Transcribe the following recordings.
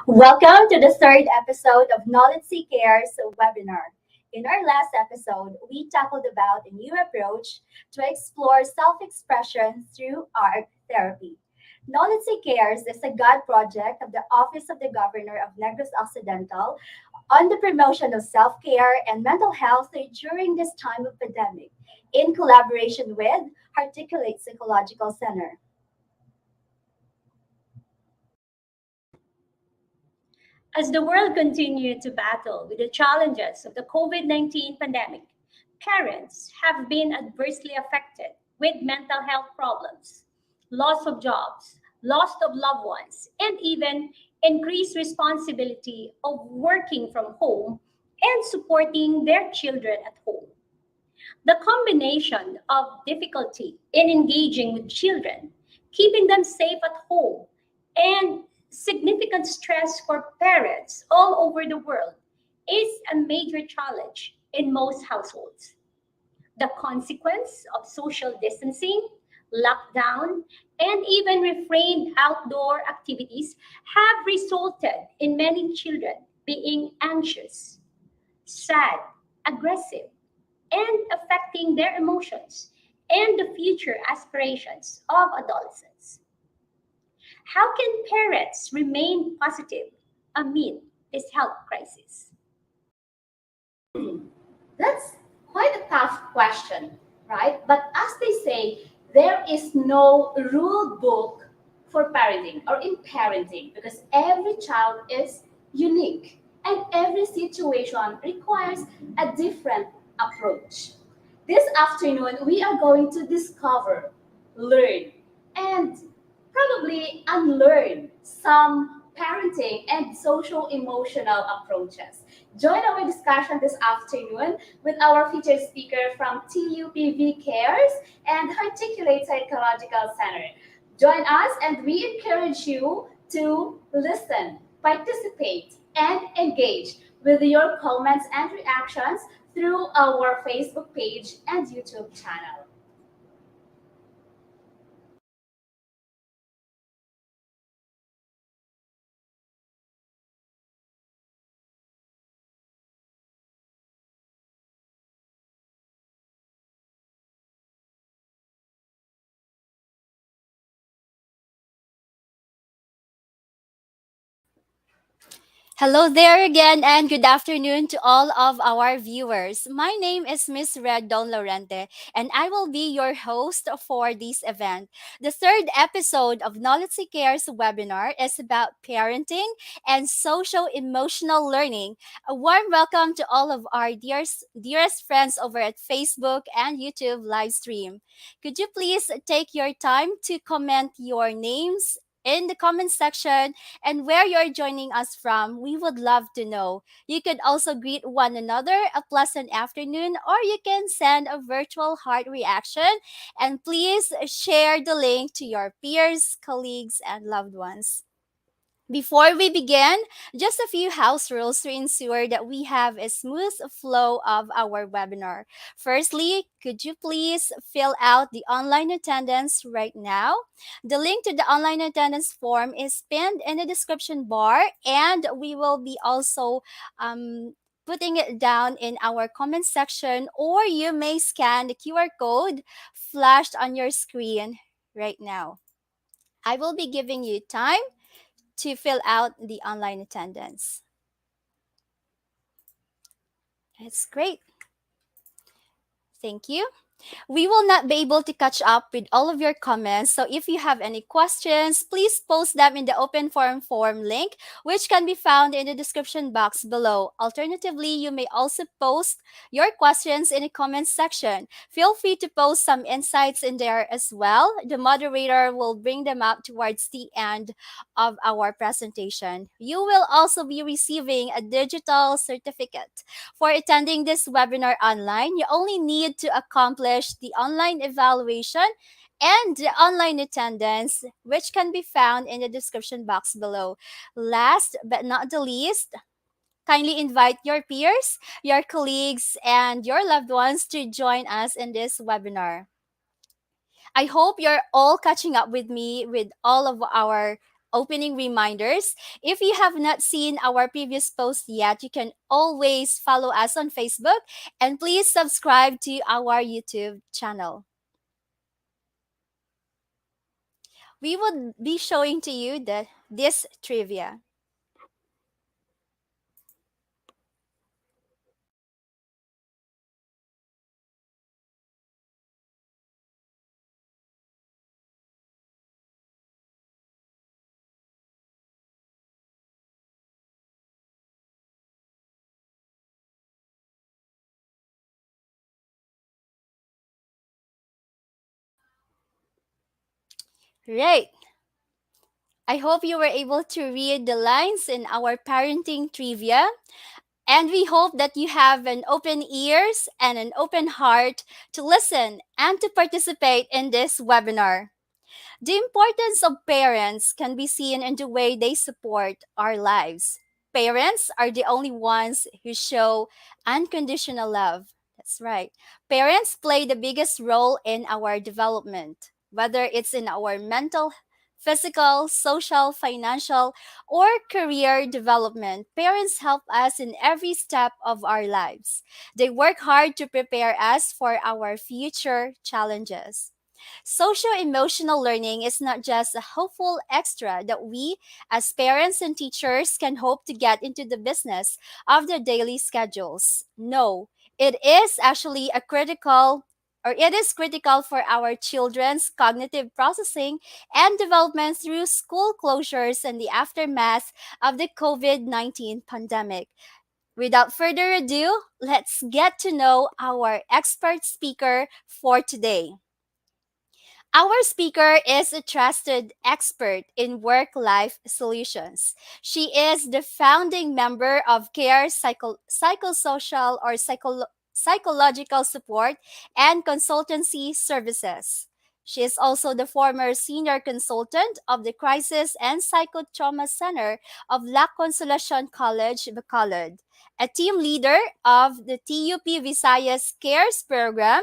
Welcome to the third episode of NOLITC Cares webinar. In our last episode, we tackled about a new approach to explore self-expression through art therapy. NOLITC Cares is a God project of the Office of the Governor of Negros Occidental on the promotion of self-care and mental health during this time of pandemic in collaboration with Hearticulate Psychological Center. As the world continued to battle with the challenges of the COVID-19 pandemic, parents have been adversely affected with mental health problems, loss of jobs, loss of loved ones, and even increased responsibility of working from home and supporting their children at home. The combination of difficulty in engaging with children, keeping them safe at home, and significant stress for parents all over the world is a major challenge in most households. The consequence of social distancing, lockdown, and even refrained outdoor activities have resulted in many children being anxious, sad, aggressive, and affecting their emotions and the future aspirations of adolescents. How can parents remain positive amid this health crisis? That's quite a tough question, right? But as they say, there is no rule book for parenting or in parenting because every child is unique and every situation requires a different approach. This afternoon, we are going to discover, learn, and probably unlearn some parenting and social emotional approaches. Join our discussion this afternoon with our featured speaker from TUPV Cares and Hearticulate Psychological Center. Join us and we encourage you to listen, participate, and engage with your comments and reactions through our Facebook page and YouTube channel. Hello there again, and good afternoon to all of our viewers. My name is Miss Red Don Lorente, and I will be your host for this event. The third episode of NOLITC Cares webinar is about parenting and social emotional learning. A warm welcome to all of our dearest friends over at Facebook and YouTube live stream. Could you please take your time to comment your names in the comment section and where you're joining us from? We would love to know. You could also greet one another a pleasant afternoon, or you can send a virtual heart reaction. And please share the link to your peers, colleagues, and loved ones. Before we begin, just a few house rules to ensure that we have a smooth flow of our webinar. Firstly, could you please fill out the online attendance right now? The link to the online attendance form is pinned in the description bar, and we will be also putting it down in our comment section, or you may scan the QR code flashed on your screen right now. I will be giving you time to fill out the online attendance. That's great. Thank you. We will not be able to catch up with all of your comments. So if you have any questions, please post them in the open forum form link, which can be found in the description box below. Alternatively, you may also post your questions in the comments section. Feel free to post some insights in there as well. The moderator will bring them up towards the end of our presentation. You will also be receiving a digital certificate. For attending this webinar online, you only need to accomplish the online evaluation and the online attendance, which can be found in the description box below. Last but not the least, kindly invite your peers, your colleagues, and your loved ones to join us in this webinar. I hope you're all catching up with me with all of our opening reminders. If you have not seen our previous post yet, you can always follow us on Facebook and please subscribe to our YouTube channel. We will be showing to you this trivia. Right. I hope you were able to read the lines in our parenting trivia. And we hope that you have an open ears and an open heart to listen and to participate in this webinar. The importance of parents can be seen in the way they support our lives. Parents are the only ones who show unconditional love. That's right. Parents play the biggest role in our development, whether it's in our mental, physical, social, financial, or career development. Parents help us in every step of our lives. They work hard to prepare us for our future challenges. Social emotional learning is not just a helpful extra that we, as parents and teachers, can hope to get into the business of their daily schedules. No, it is actually a critical it is critical for our children's cognitive processing and development through school closures and the aftermath of the COVID 19 pandemic. Without further ado, let's get to know our expert speaker for today. Our speaker is a trusted expert in work life solutions. She is the founding member of CARE Psychosocial or Psychological Support and Consultancy Services. She is also the former senior consultant of the Crisis and Psychotrauma Center of La Consolacion College, Bacolod, a team leader of the TUP Visayas CARES program,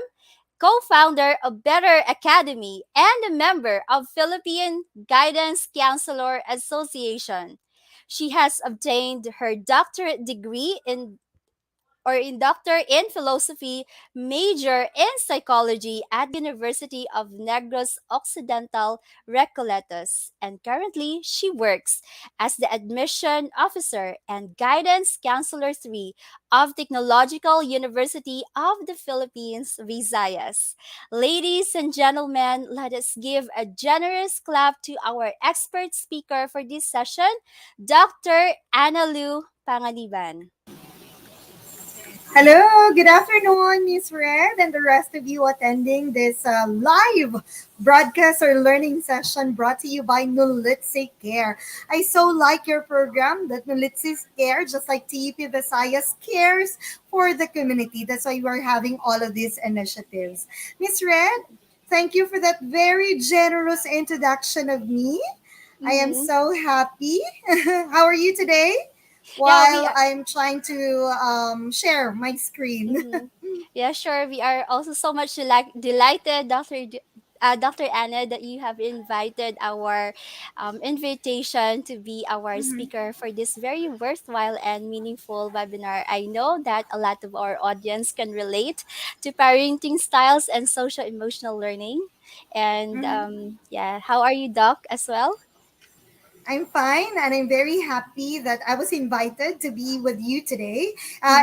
co-founder of Better Academy, and a member of Philippine Guidance Counselor Association. She has obtained her doctorate degree in doctor in philosophy, major in psychology at the University of Negros Occidental Recoletos, and currently she works as the admission officer and guidance counselor 3 of Technological University of the Philippines, Visayas. Ladies and gentlemen, let us give a generous clap to our expert speaker for this session, Dr. Analu Panganiban. Hello, good afternoon, Miss Red, and the rest of you attending this live broadcast or learning session brought to you by NOLITC Care. I so like your program that NOLITC Care, just like TEP Visayas, cares for the community. That's why we're having all of these initiatives. Miss Red, thank you for that very generous introduction of me. I am Mhm. so happy. How are you today? Yeah, we While I'm trying to share my screen. Mm-hmm. Yeah, sure. We are also so much delighted, Dr. Anna, that you have invited our invitation to be our Mhm. speaker for this very worthwhile and meaningful webinar. I know that a lot of our audience can relate to parenting styles and social emotional learning. And Mhm. yeah, how are you, Doc, as well? I'm fine, and I'm very happy that I was invited to be with you today.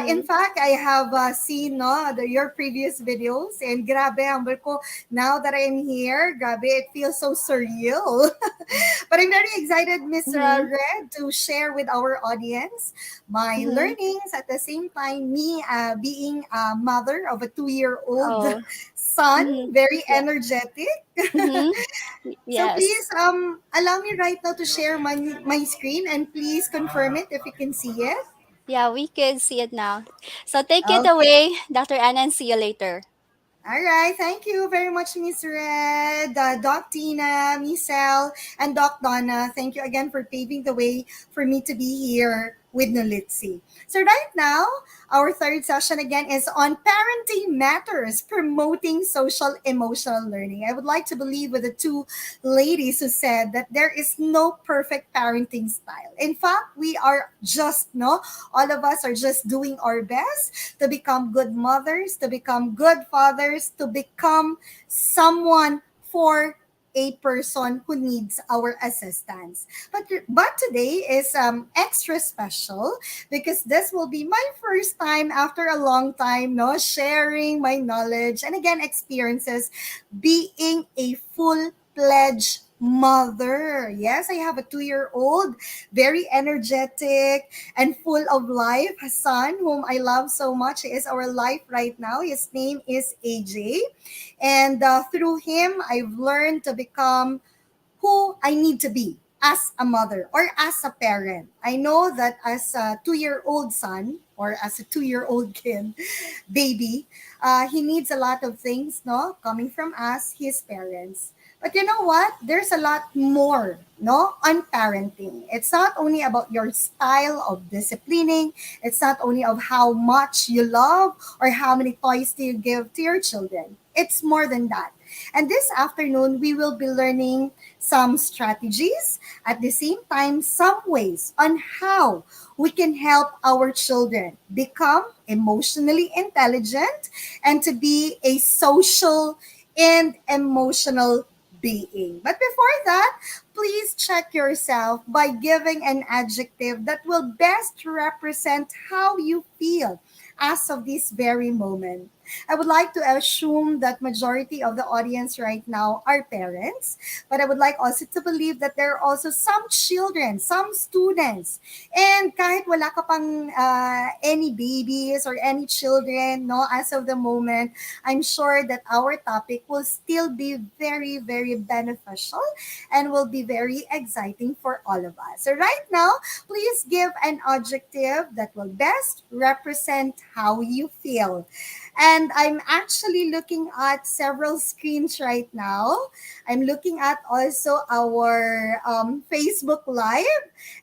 In Mm-hmm. fact, I have seen your previous videos, and grabe, humble ko, now that I'm here, grabe, it feels so surreal. But I'm very excited, Miss Mm-hmm. Red, to share with our audience my Mm-hmm. learnings. At the same time, me being a mother of a 2-year-old Oh. son, Mm-hmm. very Yeah. energetic. Mm-hmm. So Yes. please allow me right now to share my screen, and please confirm it if you can see it. Yeah, we can see it now. So take it Okay. away, Dr. Anna, and see you later. All right. Thank you very much, Miss Red, Doc Tina, Miss El, and Doc Donna. Thank you again for paving the way for me to be here with NOLITC. So right now, our third session again is on parenting matters, promoting social emotional learning. I would like to believe with the two ladies who said that there is no perfect parenting style. In fact, we are just no, all of us are just doing our best to become good mothers, to become good fathers, to become someone for a person who needs our assistance. But today is extra special because this will be my first time after a long time, no, sharing my knowledge and again experiences being a full-fledged mother. Yes, I have a 2-year-old, very energetic and full of life son whom I love so much. He is our life right now. His name is AJ. And through him, I've learned to become who I need to be as a mother or as a parent. I know that as a 2-year-old son or as a 2-year-old kid, baby, he needs a lot of things, no, coming from us, his parents. But you know what? There's a lot more, no, on parenting. It's not only about your style of disciplining. It's not only of how much you love or how many toys do you give to your children. It's more than that. And this afternoon, we will be learning some strategies, at the same time, some ways on how we can help our children become emotionally intelligent and to be a social and emotional being. But before that, please check yourself by giving an adjective that will best represent how you feel as of this very moment. I would like to assume that majority of the audience right now are parents, but I would like also to believe that there are also some children, some students, and kahit wala ka pang any babies or any children, no, as of the moment, I'm sure that our topic will still be very, very beneficial and will be very exciting for all of us. So right now, please give an adjective that will best represent how you feel. And I'm actually looking at several screens right now. I'm looking at also our Facebook Live,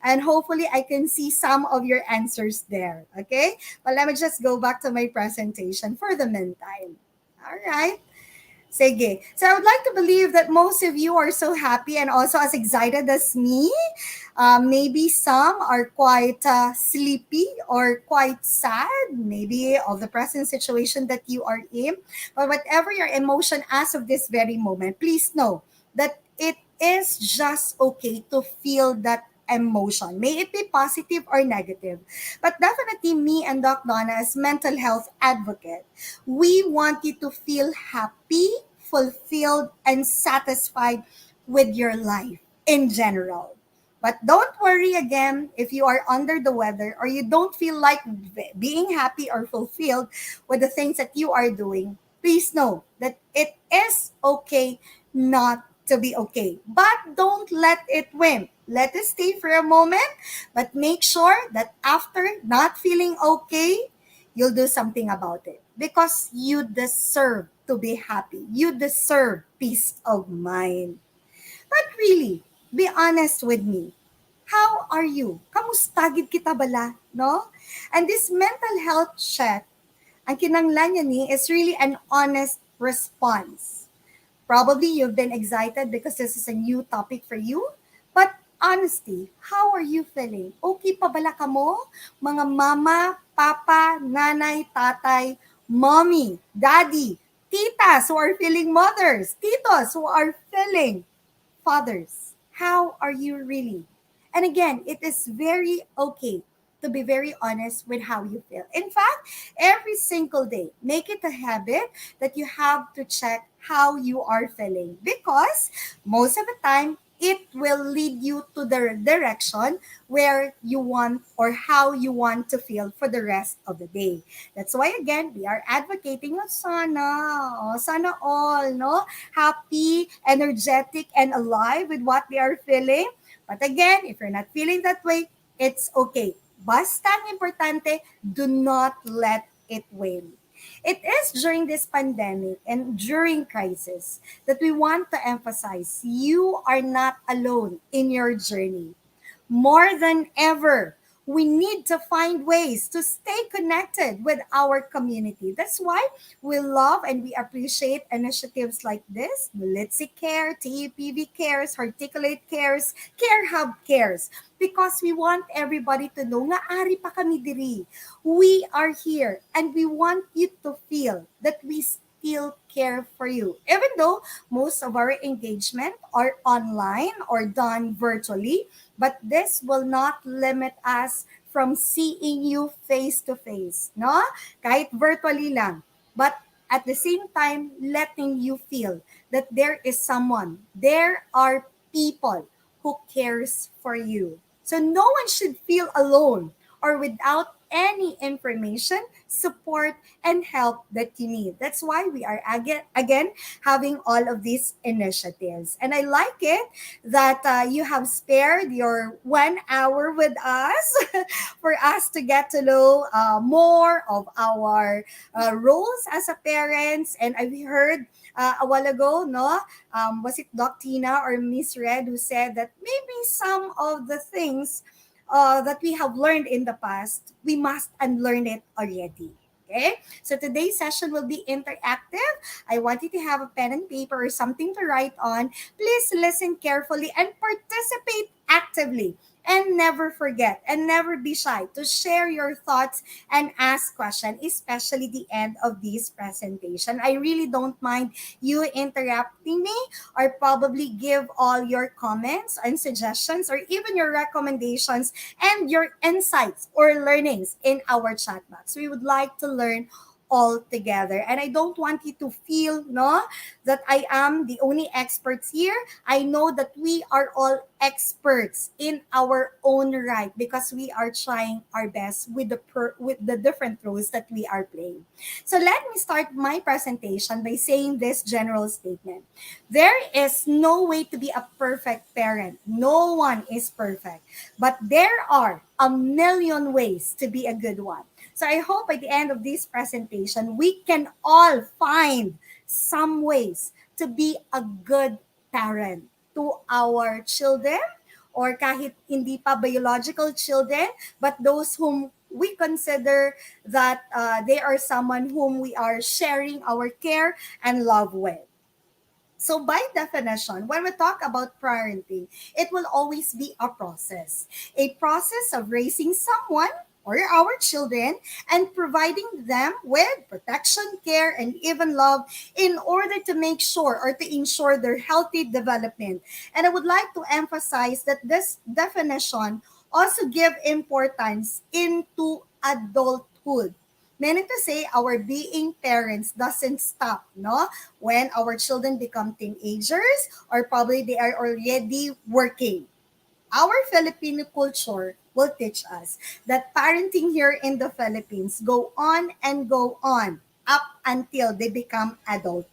and hopefully I can see some of your answers there. Okay? But let me just go back to my presentation for the meantime. All right. Sige. So I would like to believe that most of you are so happy and also as excited as me. Maybe some are quite sleepy or quite sad, maybe of the present situation that you are in. But whatever your emotion as of this very moment, please know that it is just okay to feel that emotion. May it be positive or negative. But definitely me and Doc Donna as mental health advocate, we want you to feel happy, fulfilled, and satisfied with your life in general. But don't worry again if you are under the weather or you don't feel like being happy or fulfilled with the things that you are doing. Please know that it is okay not to be okay. But don't let it win. Let it stay for a moment, but make sure that after not feeling okay, you'll do something about it because you deserve to be happy. You deserve peace of mind. But really, be honest with me. How are you? Kamusta gid kita bala, no? And this mental health check, ang kinanglan niya ni is really an honest response. Probably you've been excited because this is a new topic for you. But honesty, how are you feeling? Okay pa bala ka mo? Mga mama, papa, nanay, tatay, mommy, daddy, titas who are feeling mothers, titos who are feeling fathers. How are you really? And again, it is very okay to be very honest with how you feel. In fact, every single day, make it a habit that you have to check how you are feeling because most of the time, it will lead you to the direction where you want or how you want to feel for the rest of the day. That's why again, we are advocating of sana all, no? Happy, energetic, and alive with what they are feeling. But again, if you're not feeling that way, it's okay. Basta ang importante, do not let it win. It is during this pandemic and during crisis that we want to emphasize you are not alone in your journey. More than ever, We need to find ways to stay connected with our community. That's why we love and we appreciate initiatives like this: NOLITC Care, TEPV Cares, Hearticulate Cares, Care Hub Cares. Because we want everybody to know nga ari pa kami diri. We are here and we want you to feel that we still care for you. Even though most of our engagement are online or done virtually, but this will not limit us from seeing you face to face, no? Kahit virtually lang. But at the same time, letting you feel that there is someone, there are people who cares for you. So no one should feel alone or without any information, support, and help that you need. That's why we are again having all of these initiatives. And I like it that you have spared your 1 hour with us for us to get to know more of our roles as a parents. And I've heard a while ago, no, was it Doc Tina or Miss Red who said that maybe some of the things that we have learned in the past, we must unlearn it already. Okay, so today's session will be interactive. I want you to have a pen and paper or something to write on. Please listen carefully and participate actively. And never forget and never be shy to share your thoughts and ask questions, especially the end of this presentation. I really don't mind you interrupting me or probably give all your comments and suggestions or even your recommendations and your insights or learnings in our chat box. We would like to learn all together. And I don't want you to feel no that I am the only experts here. I know that we are all experts in our own right because we are trying our best with with the different roles that we are playing. So let me start my presentation by saying this general statement. There is no way to be a perfect parent. No one is perfect. But there are a million ways to be a good one. So I hope by the end of this presentation, we can all find some ways to be a good parent to our children or kahit hindi pa biological children, but those whom we consider that they are someone whom we are sharing our care and love with. So by definition, when we talk about parenting, it will always be a process of raising someone or our children and providing them with protection, care, and even love in order to make sure or to ensure their healthy development. And I would like to emphasize that this definition also give importance into adulthood. Meaning to say, our being parents doesn't stop, no? When our children become teenagers or probably they are already working. Our Filipino culture will teach us that parenting here in the Philippines go on and go on up until they become adult.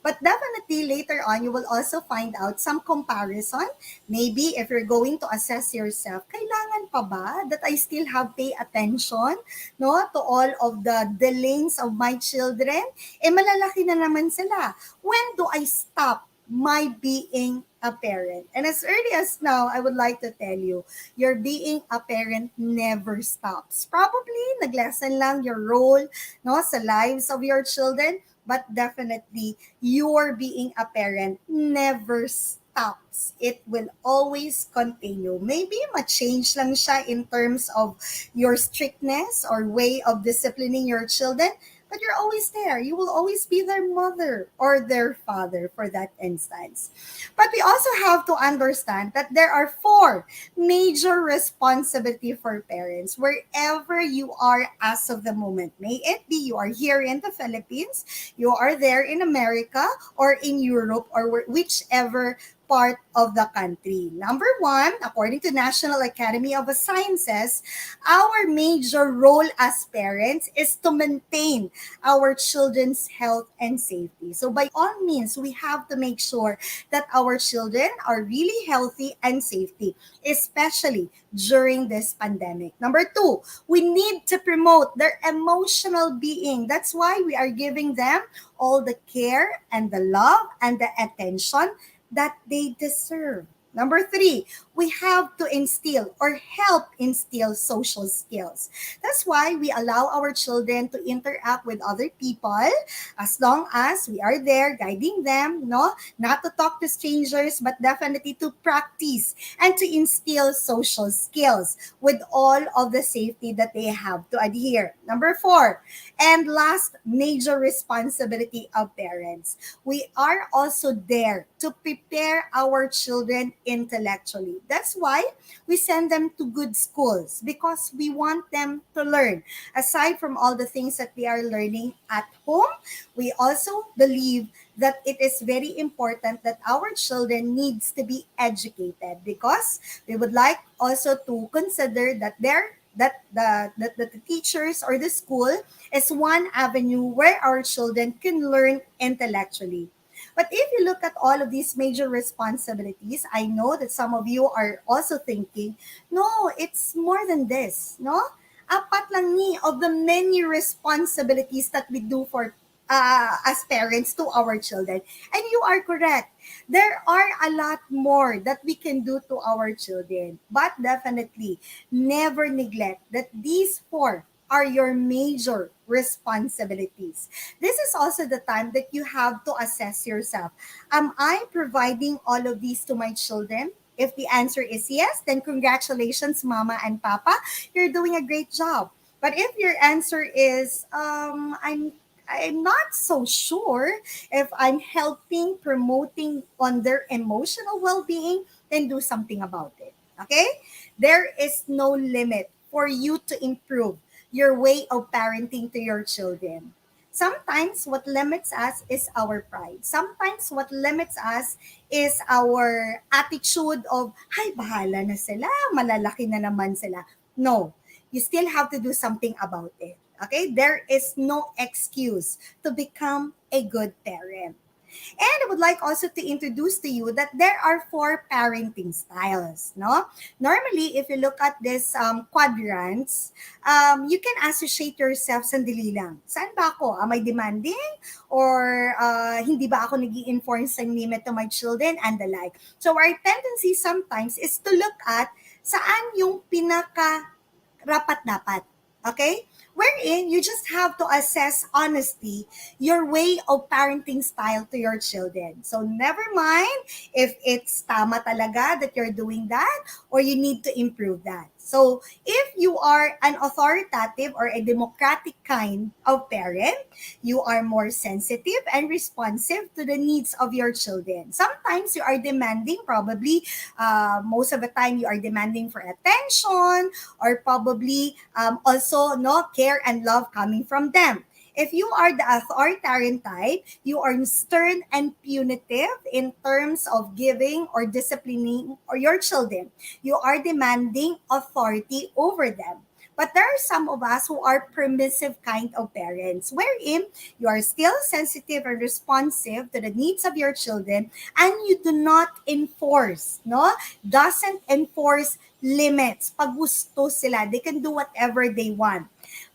But definitely later on, you will also find out some comparison. Maybe if you're going to assess yourself, kailangan pa ba that I still have pay attention no, to all of the dealings of my children? Malalaki na naman sila. When do I stop my being a parent? And as early as now, I would like to tell you, your being a parent never stops. Probably, naglessen lang your role no, sa lives of your children, but definitely, your being a parent never stops. It will always continue. Maybe ma-change lang siya in terms of your strictness or way of disciplining your children, but you're always there. You will always be their mother or their father for that instance. But we also have to understand that there are four major responsibility for parents wherever you are as of the moment. May it be you are here in the Philippines, you are there in America or in Europe or whichever part of the country. Number one, according to National Academy of Sciences, our major role as parents is to maintain our children's health and safety. So by all means, we have to make sure that our children are really healthy and safety, especially during this pandemic. Number two, we need to promote their emotional being. That's why we are giving them all the care and the love and the attention that they deserve. Number three, we have to instill or help instill social skills. That's why we allow our children to interact with other people as long as we are there guiding them, no? Not to talk to strangers, but definitely to practice and to instill social skills with all of the safety that they have to adhere. Number 4, and last major responsibility of parents, we are also there to prepare our children intellectually. That's why we send them to good schools because we want them to learn. Aside from all the things that they are learning at home, we also believe that it is very important that our children needs to be educated because we would like also to consider that the teachers or the school is one avenue where our children can learn intellectually. But if you look at all of these major responsibilities, I know that some of you are also thinking, no, it's more than this, no? Apat lang ni of the many responsibilities that we do for as parents to our children. And you are correct. There are a lot more that we can do to our children. But definitely, never neglect that these 4 are your major responsibilities. This is also the time that you have to assess yourself. Am I providing all of these to my children? If the answer is yes, then congratulations, Mama and Papa. You're doing a great job. But if your answer is, I'm not so sure if I'm helping, promoting on their emotional well-being, then do something about it. Okay? There is no limit for you to improve your way of parenting to your children. Sometimes what limits us is our pride. Sometimes what limits us is our attitude of, ay, bahala na sila, malalaki na naman sila. No, you still have to do something about it. Okay? There is no excuse to become a good parent. And I would like also to introduce to you that there are 4 parenting styles. No, normally if you look at this quadrants, you can associate yourself sandali lang. Saan ba ako? Am I demanding? Or hindi ba ako nag-i-enforce ng limit to my children and the like? So our tendency sometimes is to look at saan yung pinaka rapat-dapat. Okay? Wherein you just have to assess honestly your way of parenting style to your children. So never mind if it's tama talaga that you're doing that or you need to improve that. So if you are an authoritative or a democratic kind of parent, you are more sensitive and responsive to the needs of your children. Sometimes you are demanding, probably most of the time you are demanding for attention or probably also no care and love coming from them. If you are the authoritarian type, you are stern and punitive in terms of giving or disciplining or your children. You are demanding authority over them. But there are some of us who are permissive kind of parents, wherein you are still sensitive and responsive to the needs of your children, and you do not enforce, no? Doesn't enforce limits. Pag gusto sila, they can do whatever they want.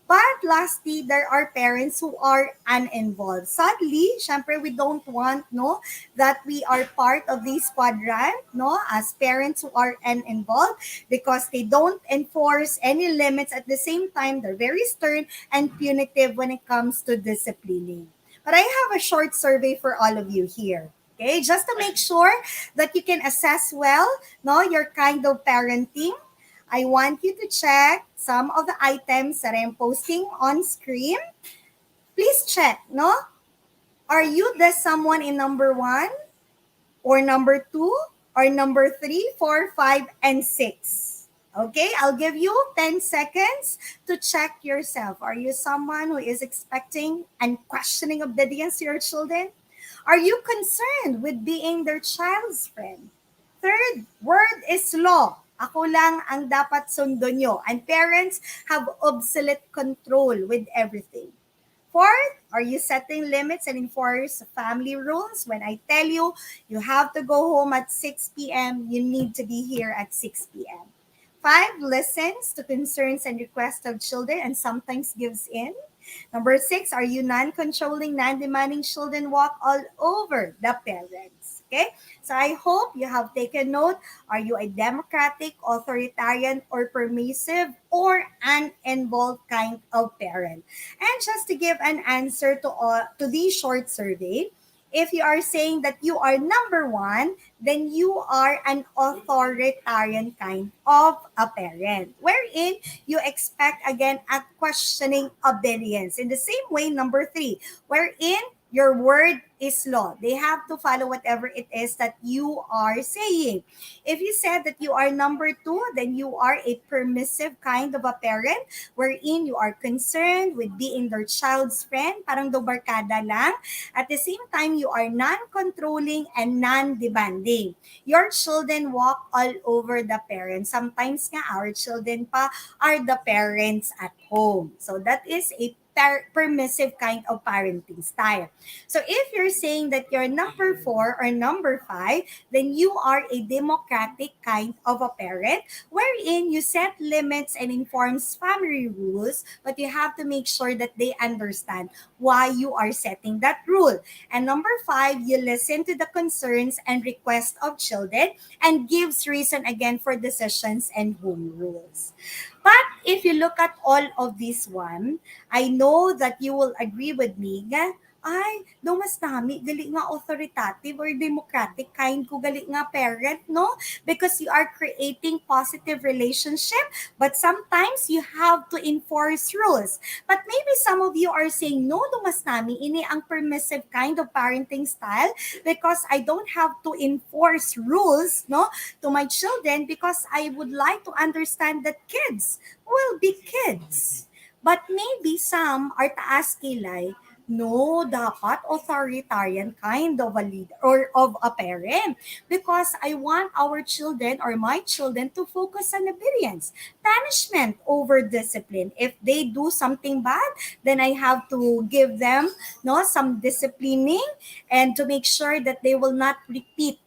But lastly, there are parents who are uninvolved. Sadly, syempre we don't want no that we are part of this quadrant no as parents who are uninvolved because they don't enforce any limits at the same time they're very stern and punitive when it comes to disciplining. But I have a short survey for all of you here. Okay, just to make sure that you can assess well no your kind of parenting. I want you to check some of the items that I'm posting on screen. Please check, no? Are you the someone in number 1 or number 2 or number 3, 4, 5, and 6? Okay, I'll give you 10 seconds to check yourself. Are you someone who is expecting and questioning obedience to your children? Are you concerned with being their child's friend? Third, word is law. Ako lang ang dapat sundo nyo. And parents have obsolete control with everything. Fourth, are you setting limits and enforce family rules? When I tell you, you have to go home at 6 p.m., you need to be here at 6 p.m. 5, listens to concerns and requests of children and sometimes gives in. Number 6, are you non-controlling, non-demanding children walk all over the parents? Okay? So I hope you have taken note. Are you a democratic, authoritarian, or permissive, or an involved kind of parent? And just to give an answer to this short survey, if you are saying that you are number one, then you are an authoritarian kind of a parent, wherein you expect again a questioning obedience. In the same way, number three, wherein your word is law. They have to follow whatever it is that you are saying. If you said that you are number two, then you are a permissive kind of a parent wherein you are concerned with being their child's friend, parang do barkada lang. At the same time, you are non-controlling and non-demanding. Your children walk all over the parents. Sometimes nga, our children pa are the parents at home. So that is a permissive kind of parenting style. So if you're saying that you're number four or number five, then you are a democratic kind of a parent wherein you set limits and informs family rules, but you have to make sure that they understand why you are setting that rule. And number five, you listen to the concerns and requests of children and gives reason again for decisions and home rules. But if you look at all of this one, I know that you will agree with me nga, ay, do mas nami, gali nga authoritative or democratic kind ko gali nga parent, no? Because you are creating positive relationship, but sometimes you have to enforce rules. But maybe some of you are saying, no, do mas nami, ini ang permissive kind of parenting style because I don't have to enforce rules, no, to my children because I would like to understand that kids will be kids. But maybe some are taas kilay, no, dapat authoritarian kind of a leader or of a parent because I want our children or my children to focus on obedience, punishment over discipline. If they do something bad, then I have to give them no some disciplining and to make sure that they will not repeat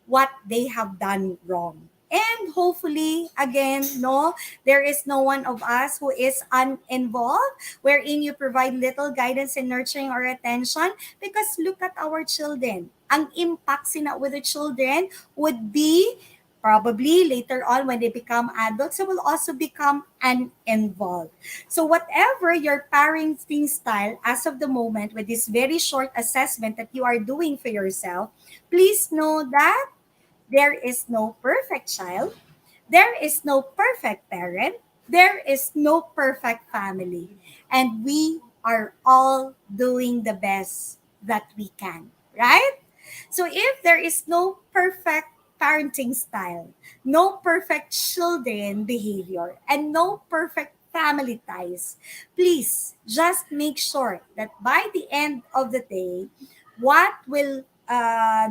what they have done wrong. And hopefully, again, no, there is no one of us who is uninvolved, wherein you provide little guidance and nurturing or attention. Because look at our children. Ang impact sina with the children would be probably later on when they become adults, they will also become uninvolved. So whatever your parenting style as of the moment with this very short assessment that you are doing for yourself, please know that there is no perfect child. There is no perfect parent. There is no perfect family. And we are all doing the best that we can, right? So if there is no perfect parenting style, no perfect children behavior, and no perfect family ties, please just make sure that by the end of the day, what will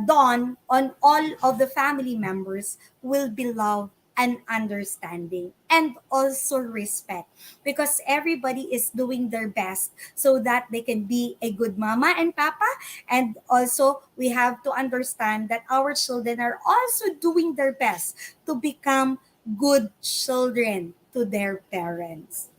dawn on all of the family members will be love and understanding and also respect because everybody is doing their best so that they can be a good mama and papa, and also we have to understand that our children are also doing their best to become good children to their parents.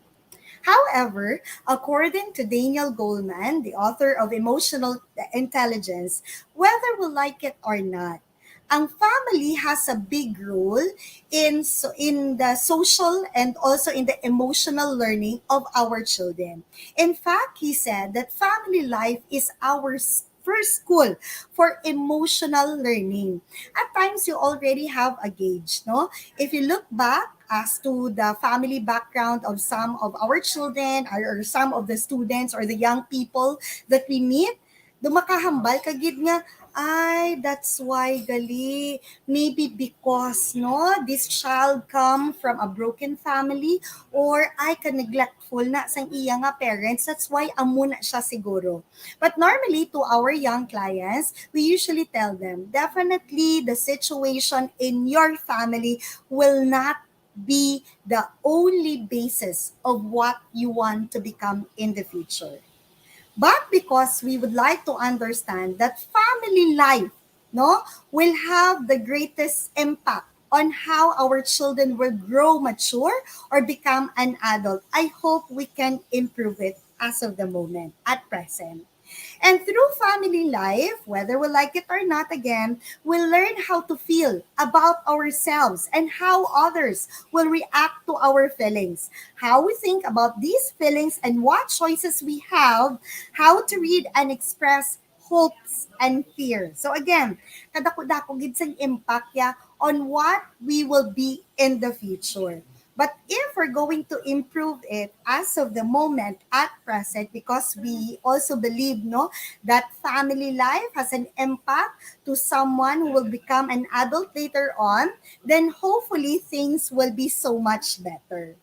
However, according to Daniel Goleman, the author of Emotional Intelligence, whether we like it or not, ang family has a big role in the social and also in the emotional learning of our children. In fact, he said that family life is our first school for emotional learning. At times, you already have a gauge, no? If you look back as to the family background of some of our children or some of the students or the young people that we meet, dumakahambal kagid nga, ay, that's why gali. Maybe because, no, this child come from a broken family or ay ka neglectful na sang iya nga parents. That's why amo na siya siguro. But normally, to our young clients, we usually tell them, definitely the situation in your family will not be the only basis of what you want to become in the future. But because we would like to understand that family life, no, will have the greatest impact on how our children will grow mature or become an adult. I hope we can improve it as of the moment at present. And through family life, whether we like it or not, again, we learn how to feel about ourselves and how others will react to our feelings, how we think about these feelings, and what choices we have, how to read and express hopes and fear. So again, kadako-dako gid sang impact ya on what we will be in the future. But if we're going to improve it as of the moment at present, because we also believe, no, that family life has an impact to someone who will become an adult later on, then hopefully things will be so much better.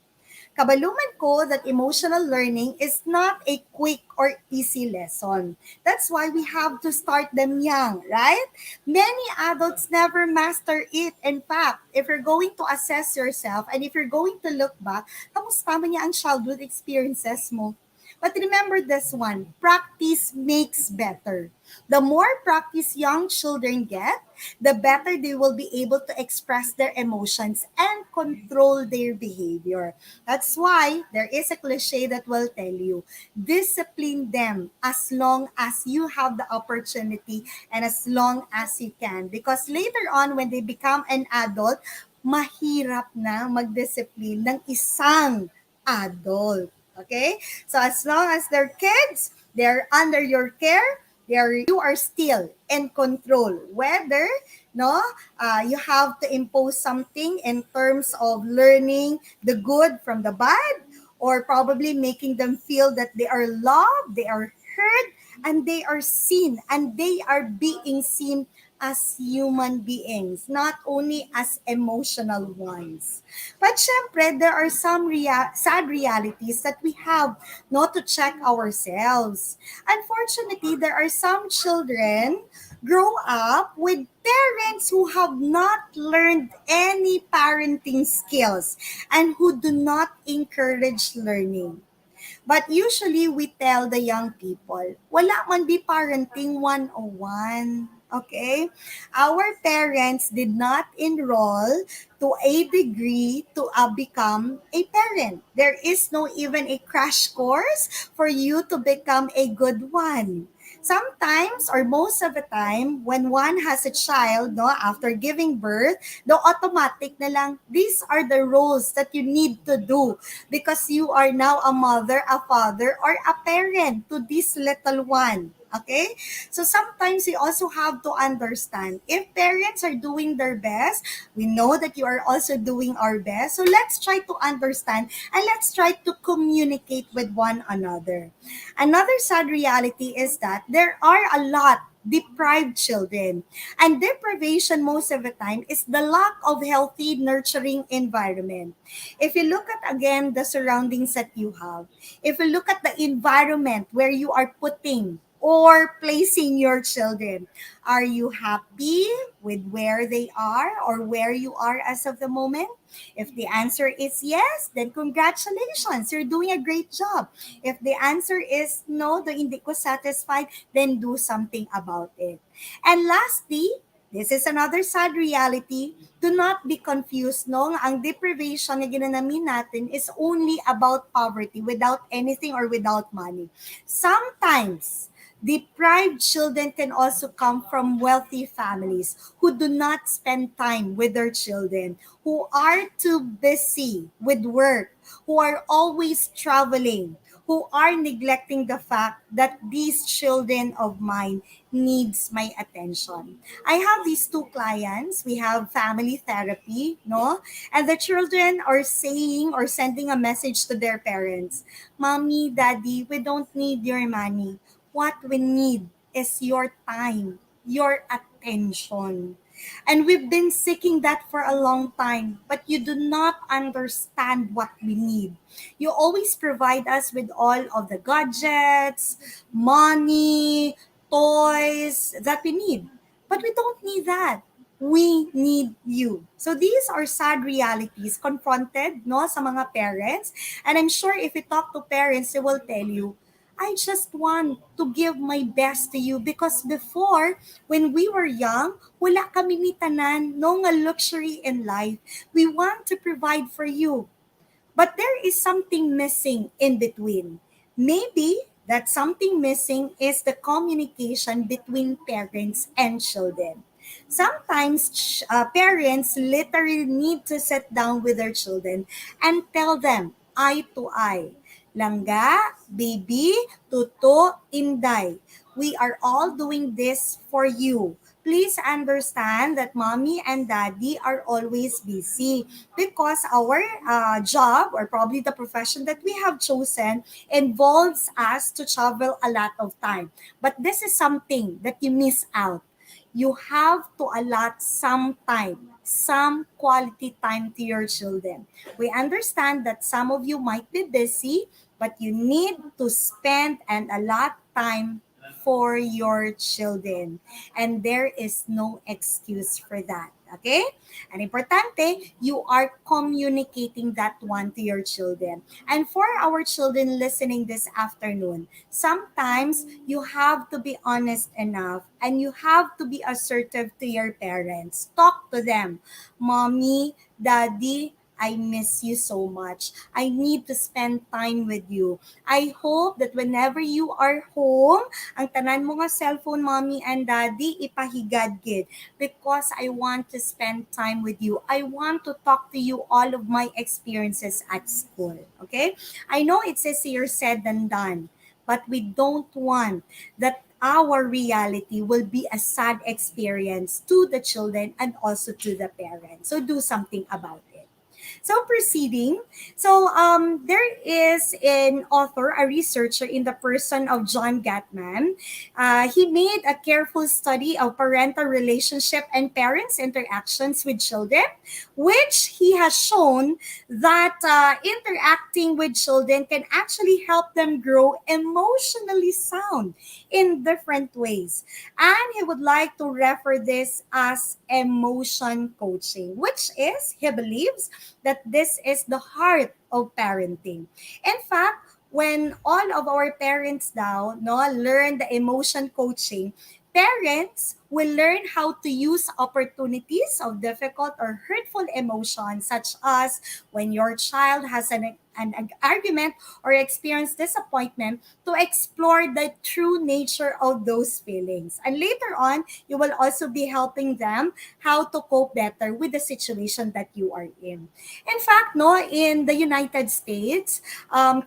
Kabaluman ko that emotional learning is not a quick or easy lesson. That's why we have to start them young, right? Many adults never master it. In fact, if you're going to assess yourself and if you're going to look back, kamusta man niya ang childhood experiences mo? But remember this one, practice makes better. The more practice young children get, the better they will be able to express their emotions and control their behavior. That's why there is a cliche that will tell you, discipline them as long as you have the opportunity and as long as you can. Because later on, when they become an adult, mahirap na mag-discipline ng isang adult. Okay? So as long as they're kids, they're under your care, you are still in control. Whether you have to impose something in terms of learning the good from the bad, or probably making them feel that they are loved, they are heard, and they are seen, and they are being seen as human beings, not only as emotional ones. But syempre, there are some sad realities that we have not to check ourselves. Unfortunately, there are some children grow up with parents who have not learned any parenting skills and who do not encourage learning. But usually we tell the young people, wala man be parenting 101. Okay? Our parents did not enroll to a degree to become a parent. There is no even a crash course for you to become a good one. Sometimes or most of the time, when one has a child, no, after giving birth, the automatic na lang, these are the roles that you need to do because you are now a mother, a father, or a parent to this little one. Okay? So sometimes we also have to understand if parents are doing their best, we know that you are also doing our best. So let's try to understand and let's try to communicate with one another. Another sad reality is that there are a lot deprived children. And deprivation most of the time is the lack of healthy, nurturing environment. If you look at again the surroundings that you have, if you look at the environment where you are putting or placing your children, are you happy with where they are or where you are as of the moment? If the answer is yes, then congratulations, you're doing a great job. If the answer is no, do hindi ko satisfied, then do something about it. And lastly, this is another sad reality. Do not be confused, no? Ang deprivation na ginanamin natin is only about poverty, without anything or without money. Sometimes, deprived children can also come from wealthy families who do not spend time with their children, who are too busy with work, who are always traveling, who are neglecting the fact that these children of mine needs my attention. I have these two clients. We have family therapy, no? And the children are saying or sending a message to their parents, Mommy, Daddy, we don't need your money. What we need is your time, your attention. And we've been seeking that for a long time, but you do not understand what we need. You always provide us with all of the gadgets, money, toys that we need. But we don't need that. We need you. So these are sad realities confronted, no, sa mga parents. And I'm sure if you talk to parents, they will tell you, I just want to give my best to you because before, when we were young, wala kami ni tanan, no nga luxury in life. We want to provide for you. But there is something missing in between. Maybe that something missing is the communication between parents and children. Sometimes parents literally need to sit down with their children and tell them eye to eye. Langga, baby, tuto, inday. We are all doing this for you. Please understand that mommy and daddy are always busy because our job, or probably the profession that we have chosen, involves us to travel a lot of time. But this is something that you miss out. You have to allot some time, some quality time to your children. We understand that some of you might be busy, but you need to spend and allot time for your children. And there is no excuse for that. Okay? And importante, you are communicating that one to your children. And for our children listening this afternoon, sometimes you have to be honest enough and you have to be assertive to your parents. Talk to them. Mommy, daddy, I miss you so much. I need to spend time with you. I hope that whenever you are home, ang tanan mo nga cellphone, mommy and daddy, ipahigad gid. Because I want to spend time with you. I want to talk to you all of my experiences at school. Okay? I know it's easier said than done. But we don't want that our reality will be a sad experience to the children and also to the parents. So do something about it. So proceeding, there is an author, a researcher in the person of John Gatman. He made a careful study of parental relationship and parents' interactions with children, which he has shown that interacting with children can actually help them grow emotionally sound in different ways. And he would like to refer this as emotion coaching, which is, he believes, that this is the heart of parenting. In fact, when all of our parents now learn the emotion coaching, parents will learn how to use opportunities of difficult or hurtful emotions, such as when your child has an argument or experience disappointment, to explore the true nature of those feelings. And later on, you will also be helping them how to cope better with the situation that you are in. In fact, in the United States,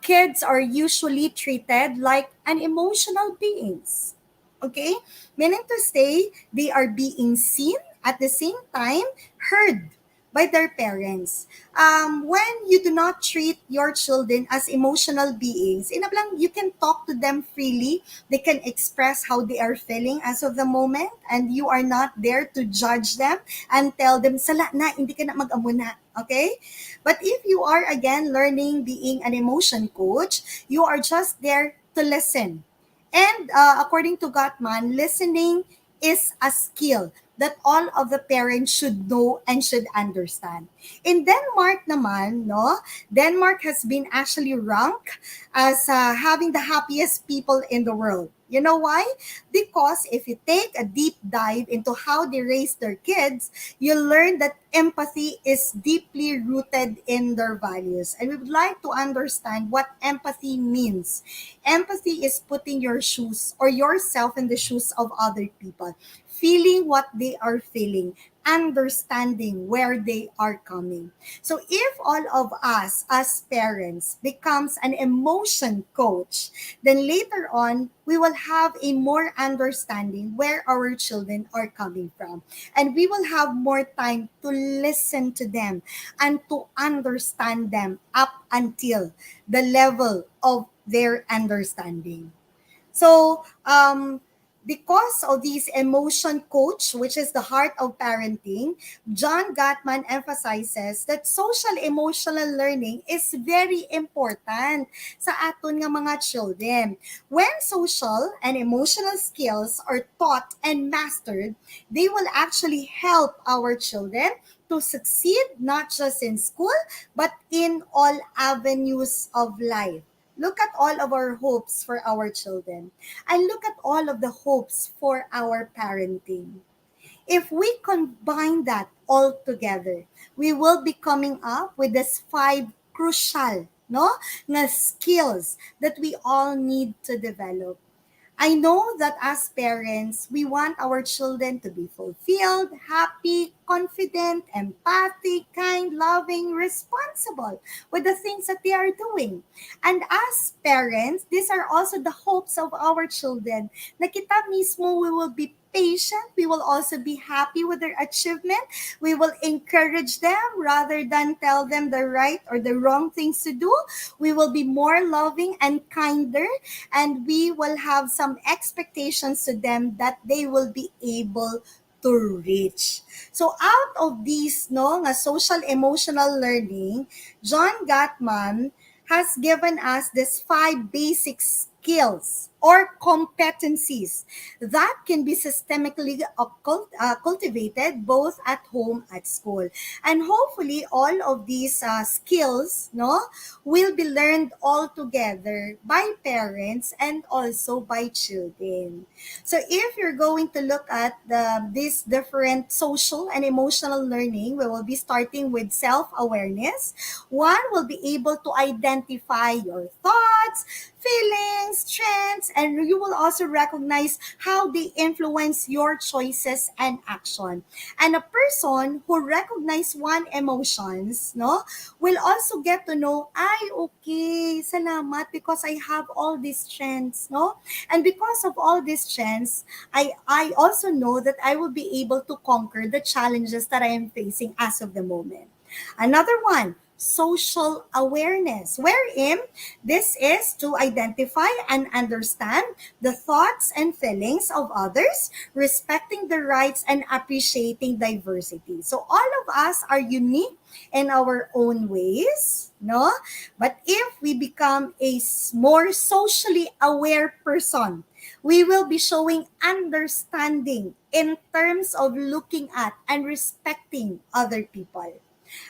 kids are usually treated like an emotional beings. Okay? Meaning to say, they are being seen at the same time heard by their parents. When you do not treat your children as emotional beings, inablang you can talk to them freely. They can express how they are feeling as of the moment, and you are not there to judge them and tell them, sala na, hindi ka na mag-amo na. Okay? But if you are again learning being an emotion coach, you are just there to listen. And according to Gottman, listening is a skill that all of the parents should know and should understand. In Denmark naman, Denmark has been actually ranked as having the happiest people in the world. You know why? Because if you take a deep dive into how they raise their kids, you'll learn that empathy is deeply rooted in their values. And we would like to understand what empathy means. Empathy is putting your shoes or yourself in the shoes of other people, feeling what they are feeling, understanding where they are coming. So if all of us as parents becomes an emotion coach, then later on we will have a more understanding where our children are coming from, and we will have more time to listen to them and to understand them up until the level of their understanding. So, because of this emotion coach, which is the heart of parenting, John Gottman emphasizes that social emotional learning is very important sa aton nga mga children. When social and emotional skills are taught and mastered, they will actually help our children to succeed not just in school, but in all avenues of life. Look at all of our hopes for our children. And look at all of the hopes for our parenting. If we combine that all together, we will be coming up with these 5 crucial no, na skills that we all need to develop. I know that as parents, we want our children to be fulfilled, happy, confident, empathic, kind, loving, responsible with the things that they are doing. And as parents, these are also the hopes of our children. Na kita mismo, we will be patient. We will also be happy with their achievement. We will encourage them rather than tell them the right or the wrong things to do. We will be more loving and kinder, and we will have some expectations to them that they will be able to reach. So out of these, no, nga social emotional learning, John Gottman has given us this 5 basic skills or competencies that can be systemically cultivated both at home at school. And hopefully all of these skills, no, will be learned all together by parents and also by children. So if you're going to look at these different social and emotional learning, we will be starting with self-awareness. One will be able to identify your thoughts, feelings, trends, and you will also recognize how they influence your choices and action. And a person who recognize one emotions, no, will also get to know, ay, okay, salamat because I have all these trends, no? And because of all these trends, I also know that I will be able to conquer the challenges that I am facing as of the moment. Another one, social awareness, wherein this is to identify and understand the thoughts and feelings of others, respecting their rights and appreciating diversity. So all of us are unique in our own ways, no? But if we become a more socially aware person, we will be showing understanding in terms of looking at and respecting other people.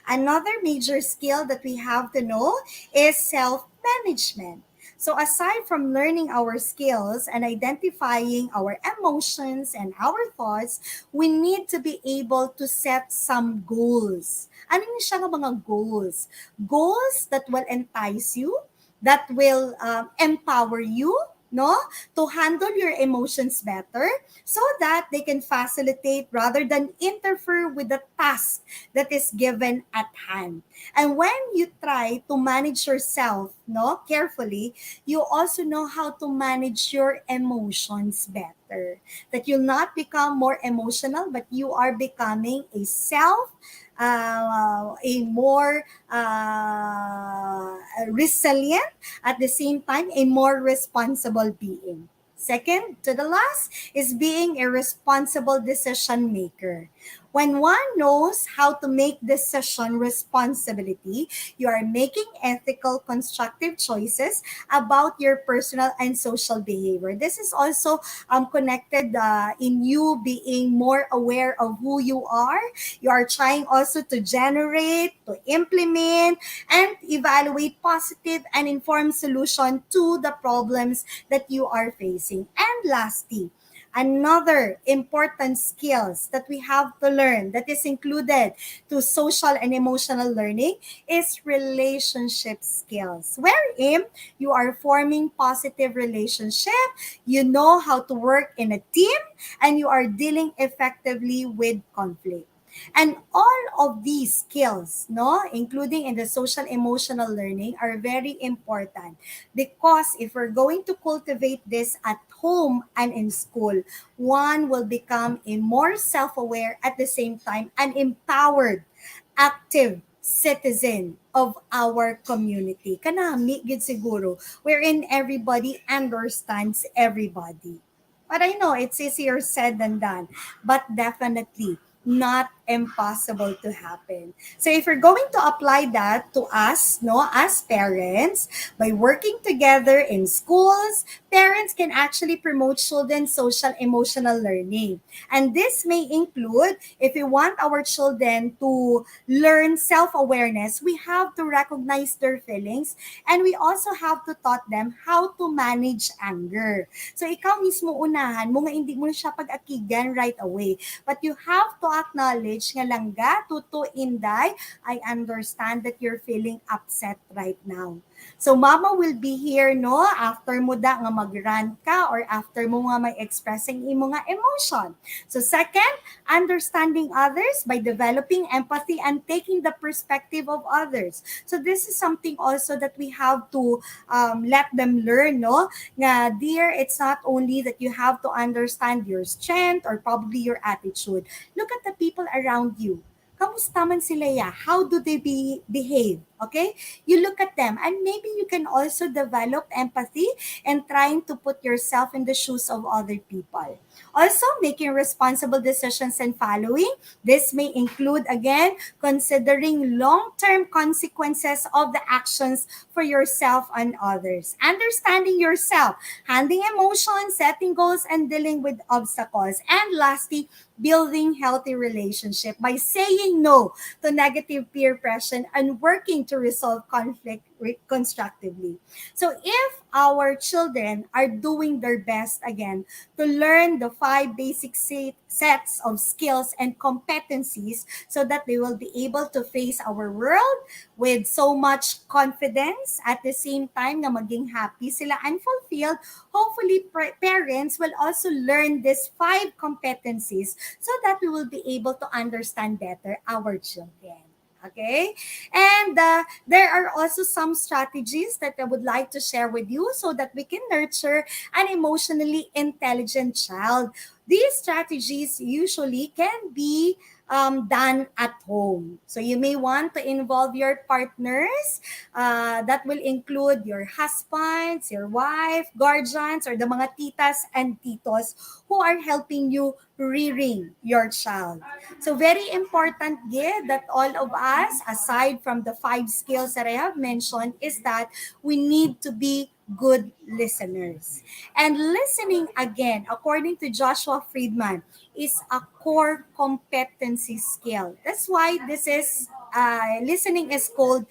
Another major skill that we have to know is self-management. So aside from learning our skills and identifying our emotions and our thoughts, we need to be able to set some goals. Ano yung siya nga mga goals? Goals that will entice you, that will empower you, no, to handle your emotions better so that they can facilitate rather than interfere with the task that is given at hand. And when you try to manage yourself, no, carefully, you also know how to manage your emotions better. That you'll not become more emotional, but you are becoming a more resilient, at the same time, a more responsible being. Second to the last is being a responsible decision maker. When one knows how to make decision responsibility, you are making ethical, constructive choices about your personal and social behavior. This is also connected in you being more aware of who you are. You are trying also to generate, to implement, and evaluate positive and informed solution to the problems that you are facing. And lastly, another important skills that we have to learn that is included to social and emotional learning is relationship skills, wherein you are forming positive relationship, you know how to work in a team, and you are dealing effectively with conflict. And all of these skills, no, including in the social emotional learning, are very important because if we're going to cultivate this at home and in school, one will become a more self-aware, at the same time an empowered, active citizen of our community. Kanami gid siguro, wherein everybody understands everybody. But I know it's easier said than done, but definitely not impossible to happen. So if we're going to apply that to us, no, as parents, by working together in schools, parents can actually promote children's social emotional learning. And this may include, if we want our children to learn self-awareness, we have to recognize their feelings, and we also have to taught them how to manage anger. So ikaw mismo unahan mo nga hindi mo na siya pag-akigan right away, but you have to acknowledge message nga langga, tuto Inday, I understand that you're feeling upset right now. So mama will be here no after mo da nga mag-rant ka or after mo nga may expressing imo nga emotion. So second, understanding others by developing empathy and taking the perspective of others. So this is something also that we have to let them learn no nga dear, it's not only that you have to understand your strength or probably your attitude. Look at the people around you. Kamusta man sila ya? How do they behave? Okay? You look at them and maybe you can also develop empathy and trying to put yourself in the shoes of other people. Also, making responsible decisions and following. This may include, again, considering long-term consequences of the actions for yourself and others. Understanding yourself, handling emotions, setting goals, and dealing with obstacles. And lastly, building healthy relationship by saying no to negative peer pressure and working to resolve conflict constructively. So if our children are doing their best again to learn the 5 basic sets of skills and competencies so that they will be able to face our world with so much confidence at the same time na maging happy sila and fulfilled, hopefully parents will also learn these 5 competencies so that we will be able to understand better our children. Okay? And there are also some strategies that I would like to share with you so that we can nurture an emotionally intelligent child. These strategies usually can be done at home. So you may want to involve your partners. That will include your husbands, your wife, guardians, or the mga titas and titos who are helping you rearing your child. So very important, yeah, that all of us, aside from the 5 skills that I have mentioned, is that we need to be good listeners. And listening, again, according to Joshua Friedman, is a core competency skill. That's why this is listening is called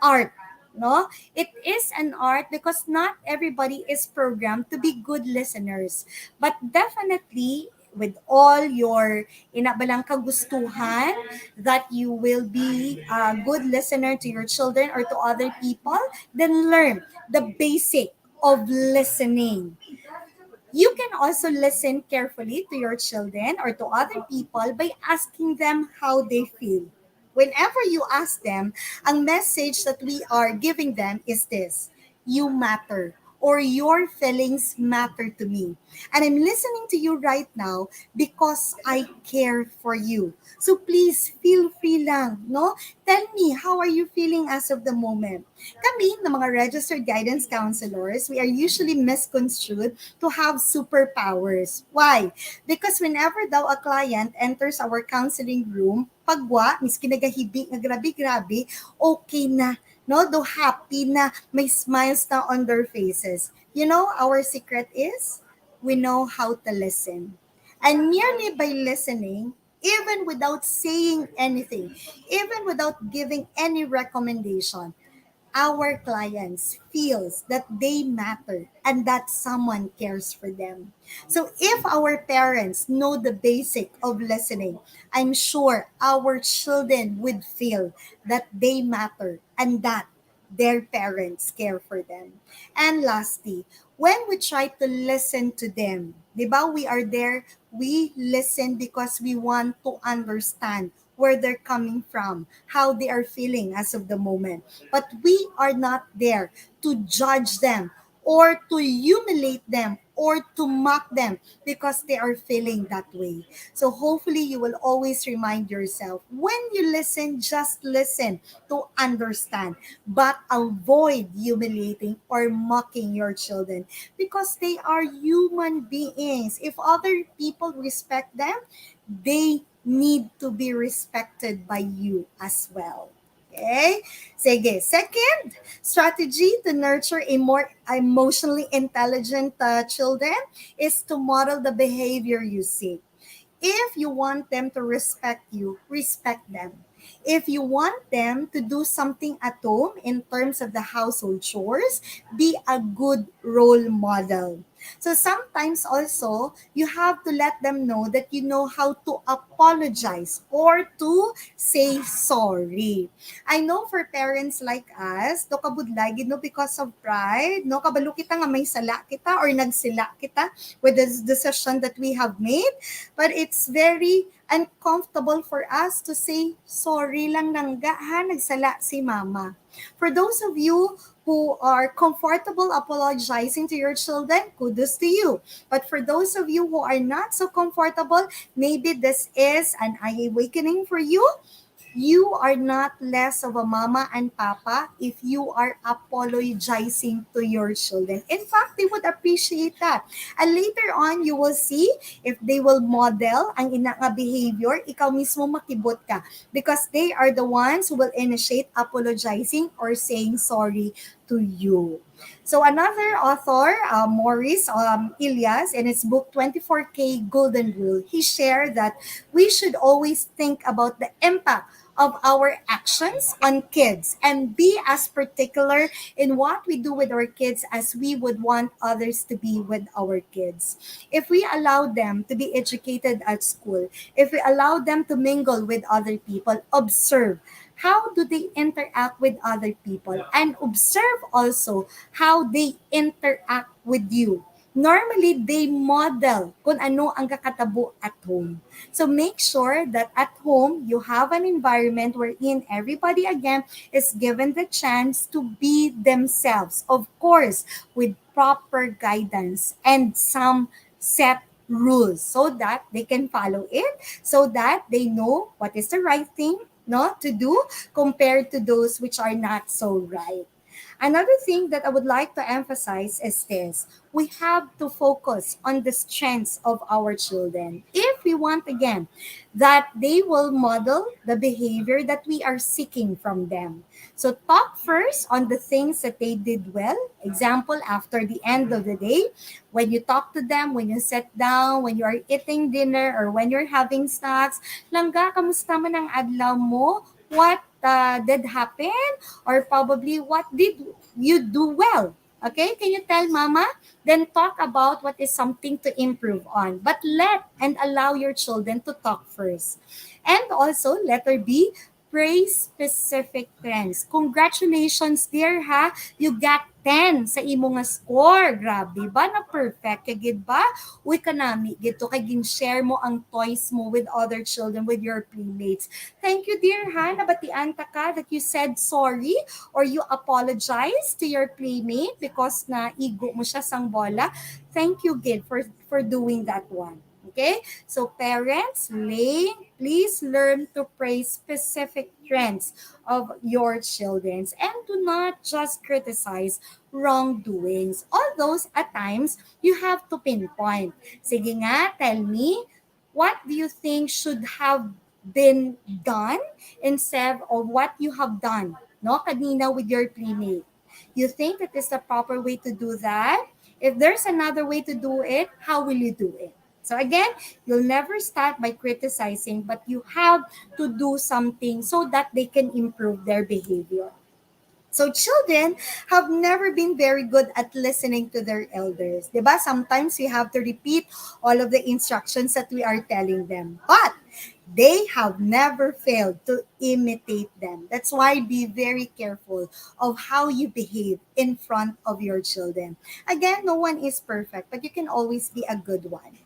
art. No, it is an art because not everybody is programmed to be good listeners, but definitely with all your inabalang kagustuhan that you will be a good listener to your children or to other people, then learn the basic of listening. You can also listen carefully to your children or to other people by asking them how they feel. Whenever you ask them, ang message that we are giving them is this: you matter, or your feelings matter to me. And I'm listening to you right now because I care for you. So please feel free lang, no? Tell me, how are you feeling as of the moment? Kami, na mga registered guidance counselors, we are usually misconstrued to have superpowers. Why? Because whenever daw a client enters our counseling room, pagwa, miski nagahibi, nga grabe-grabe, okay na. No, do happy na, may smiles na on their faces. You know, our secret is we know how to listen. And merely by listening, even without saying anything, even without giving any recommendation, our clients feels that they matter and that someone cares for them. So if our parents know the basic of listening, I'm sure our children would feel that they matter and that their parents care for them. And lastly, when we try to listen to them, di ba, we are there, we listen because we want to understand where they're coming from, how they are feeling as of the moment. But we are not there to judge them or to humiliate them or to mock them because they are feeling that way. So hopefully you will always remind yourself, when you listen, just listen to understand, but avoid humiliating or mocking your children because they are human beings. If other people respect them, they need to be respected by you as well. Okay? Sige. Second strategy to nurture a more emotionally intelligent children is to model the behavior you seek. If you want them to respect you, respect them. If you want them to do something at home in terms of the household chores, be a good role model. So sometimes also, you have to let them know that you know how to apologize or to say sorry. I know for parents like us, do kabudlay, no, because of pride, no, kabalo kita nga may sala kita or nagsila kita with the decision that we have made, but it's very uncomfortable for us to say, sorry lang nangga ha, nagsala si mama. For those of you who are comfortable apologizing to your children, kudos to you. But for those of you who are not so comfortable, maybe this is an eye awakening for you. You are not less of a mama and papa if you are apologizing to your children. In fact, they would appreciate that. And later on, you will see if they will model ang ina nga behavior, ikaw mismo makibot ka. Because they are the ones who will initiate apologizing or saying sorry to you. So another author, Maurice Ilias, in his book 24K Golden Rule, he shared that we should always think about the impact of our actions on kids and be as particular in what we do with our kids as we would want others to be with our kids. If we allow them to be educated at school, if we allow them to mingle with other people, observe how do they interact with other people, and observe also how they interact with you. Normally, they model kung ano ang kakatabo at home. So make sure that at home, you have an environment wherein everybody again is given the chance to be themselves. Of course, with proper guidance and some set rules so that they can follow it, so that they know what is the right thing to do compared to those which are not so right. Another thing that I would like to emphasize is this. We have to focus on the strengths of our children. If we want, again, that they will model the behavior that we are seeking from them. So talk first on the things that they did well. Example, after the end of the day, when you talk to them, when you sit down, when you are eating dinner, or when you're having snacks, langga, kamusta man ang adlaw mo? What did happen? Or probably what did you do well? Okay, can you tell mama? Then talk about what is something to improve on. But let and allow your children to talk first. And also, letter B, praise specific trends. Congratulations, dear ha. You got 10 sa imo nga score. Grabe ba na perfect kay gid ba? Uy kanami gid to kay gin-share mo ang toys mo with other children, with your playmates. Thank you, dear ha. Nabatian ta ka that you said sorry or you apologize to your playmate because na igo mo siya sang bola. Thank you, gid, for doing that one. Okay? So parents, please learn to praise specific trends of your children and do not just criticize wrongdoings. All those at times you have to pinpoint. Sige nga, tell me, what do you think should have been done instead of what you have done, no, kanina with your playmate? You think that is the proper way to do that? If there's another way to do it, how will you do it? So again, you'll never start by criticizing, but you have to do something so that they can improve their behavior. So children have never been very good at listening to their elders. Diba? Sometimes we have to repeat all of the instructions that we are telling them. But they have never failed to imitate them. That's why be very careful of how you behave in front of your children. Again, no one is perfect, but you can always be a good one.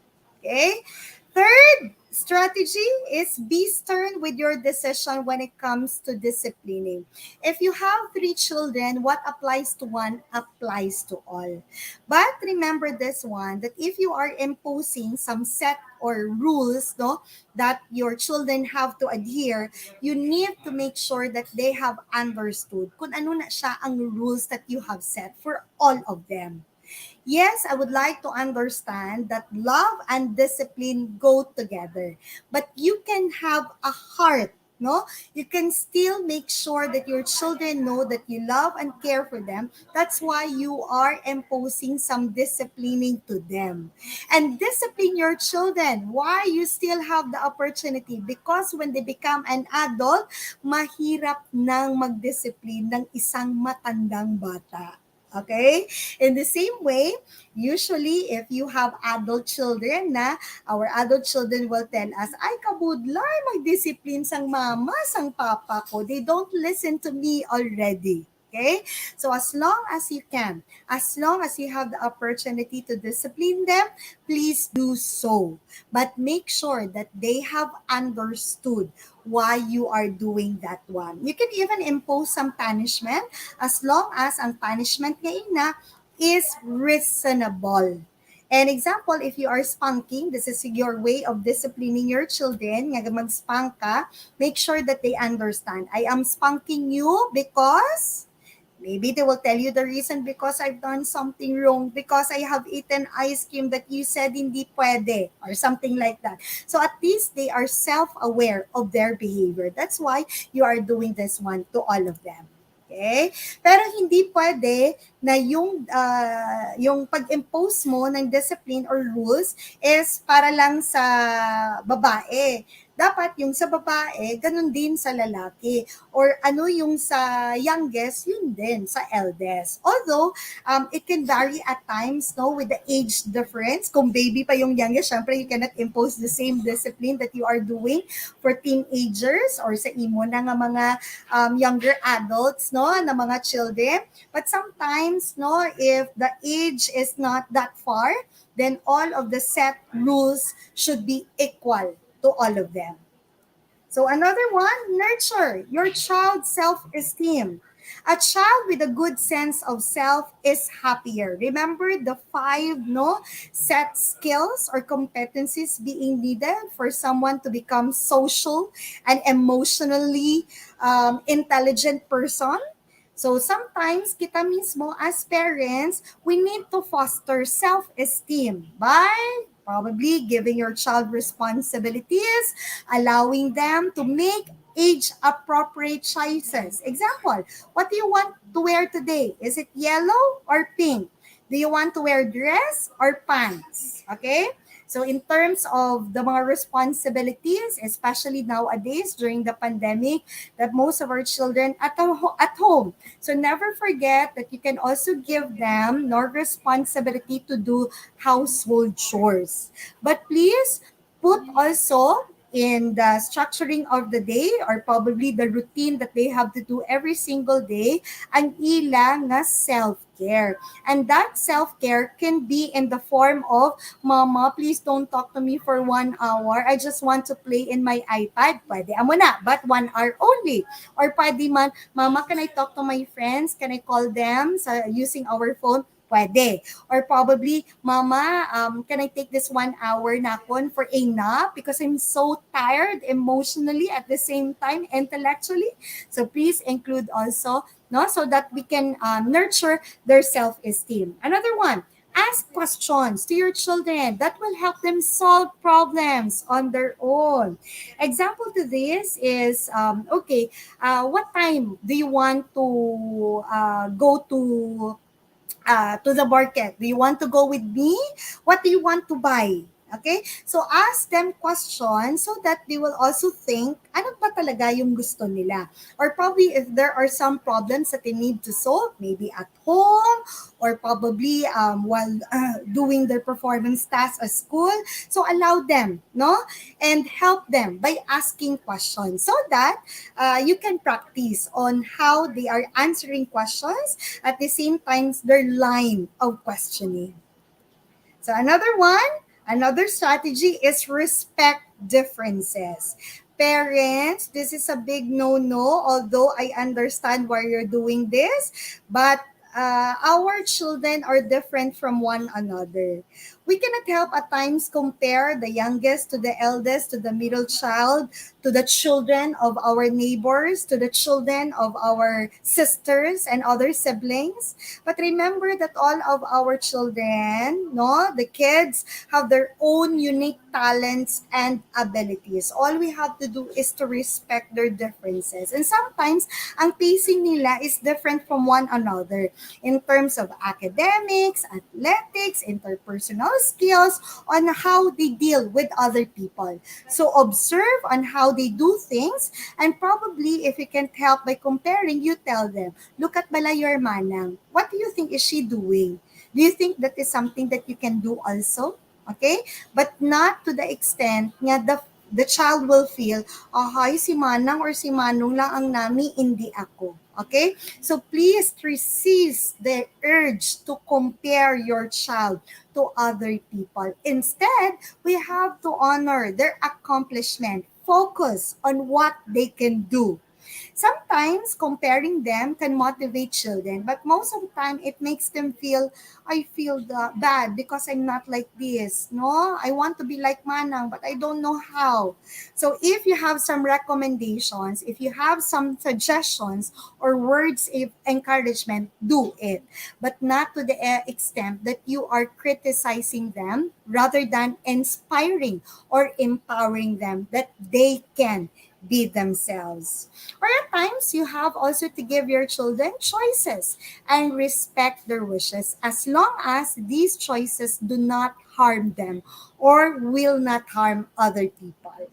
Okay? Third strategy is be stern with your decision when it comes to disciplining. If you have 3 children, what applies to one applies to all. But remember this one, that if you are imposing some set or rules, no, that your children have to adhere, you need to make sure that they have understood kung ano na siya ang rules that you have set for all of them. Yes, I would like to understand that love and discipline go together. But you can have a heart, no? You can still make sure that your children know that you love and care for them. That's why you are imposing some disciplining to them. And discipline your children. Why you still have the opportunity? Because when they become an adult, mahirap nang magdiscipline ng isang matandang bata. Okay? In the same way, usually if you have adult children na, our adult children will tell us, ay kabudlay, mag-discipline sang mama, sang papa ko. They don't listen to me already. Okay? So as long as you can, as long as you have the opportunity to discipline them, please do so. But make sure that they have understood why you are doing that one. You can even impose some punishment as long as ang punishment ngayon na is reasonable. An example, if you are spanking, this is your way of disciplining your children. Nga mag-spank ka, make sure that they understand. I am spanking you because maybe they will tell you the reason because I've done something wrong, because I have eaten ice cream that you said hindi pwede, or something like that. So at least they are self-aware of their behavior. That's why you are doing this one to all of them. Okay? Pero hindi pwede na yung pag-impose mo ng discipline or rules is para lang sa babae. Dapat yung sa babae, ganun din sa lalaki. Or ano yung sa youngest, yun din sa eldest. Although, it can vary at times, no, with the age difference. Kung baby pa yung youngest, syempre you cannot impose the same discipline that you are doing for teenagers or sa imo na nga mga younger adults, no, na mga children. But sometimes, no, if the age is not that far, then all of the set rules should be equal to all of them. So another one, nurture your child's self-esteem. A child with a good sense of self is happier. Remember the 5 set skills or competencies being needed for someone to become social and emotionally intelligent person. So sometimes kita mismo as parents, we need to foster self-esteem by probably giving your child responsibilities, allowing them to make age-appropriate choices. Example, what do you want to wear today? Is it yellow or pink? Do you want to wear dress or pants? Okay? So in terms of the mga responsibilities, especially nowadays during the pandemic, that most of our children at home. So never forget that you can also give them no responsibility to do household chores. But please put also in the structuring of the day or probably the routine that they have to do every single day ang ilang nga self-care. And that self-care can be in the form of, Mama, please don't talk to me for 1 hour. I just want to play in my iPad. Pwede amo na, but 1 hour only. Or pwede man, Mama, can I talk to my friends? Can I call them using our phone? Pwede. Or probably, Mama, can I take this 1 hour nakon for a nap because I'm so tired emotionally at the same time intellectually. So please include also, no, so that we can nurture their self-esteem. Another one, ask questions to your children that will help them solve problems on their own. Example to this is, what time do you want to go to the market? Do you want to go with me? What do you want to buy? Okay? So ask them questions so that they will also think, ano ba talaga yung gusto nila? Or probably if there are some problems that they need to solve, maybe at home or probably while doing their performance tasks at school. So allow them, no? And help them by asking questions so that you can practice on how they are answering questions at the same time their line of questioning. So another strategy is respect differences. Parents, this is a big no-no, although I understand why you're doing this, but our children are different from one another. We cannot help at times compare the youngest to the eldest, to the middle child, to the children of our neighbors, to the children of our sisters and other siblings. But remember that all of our children, no, the kids have their own unique talents and abilities. All we have to do is to respect their differences. And sometimes ang pacing nila is different from one another in terms of academics, athletics, interpersonal skills, on how they deal with other people. So observe on how they do things, and probably if you can't help by comparing, you tell them, look at Bala your manang. What do you think is she doing? Do you think that is something that you can do also? Okay? But not to the extent nga the child will feel, ahay, si Manang or si Manong lang ang nami, hindi ako. Okay? So please resist the urge to compare your child to other people. Instead, we have to honor their accomplishment. Focus on what they can do. Sometimes comparing them can motivate children, but most of the time it makes them feel, I feel bad because I'm not like this. No, I want to be like Manang, but I don't know how. So if you have some recommendations, if you have some suggestions or words of encouragement, do it, but not to the extent that you are criticizing them rather than inspiring or empowering them that they can be themselves. Or at times, you have also to give your children choices and respect their wishes as long as these choices do not harm them or will not harm other people.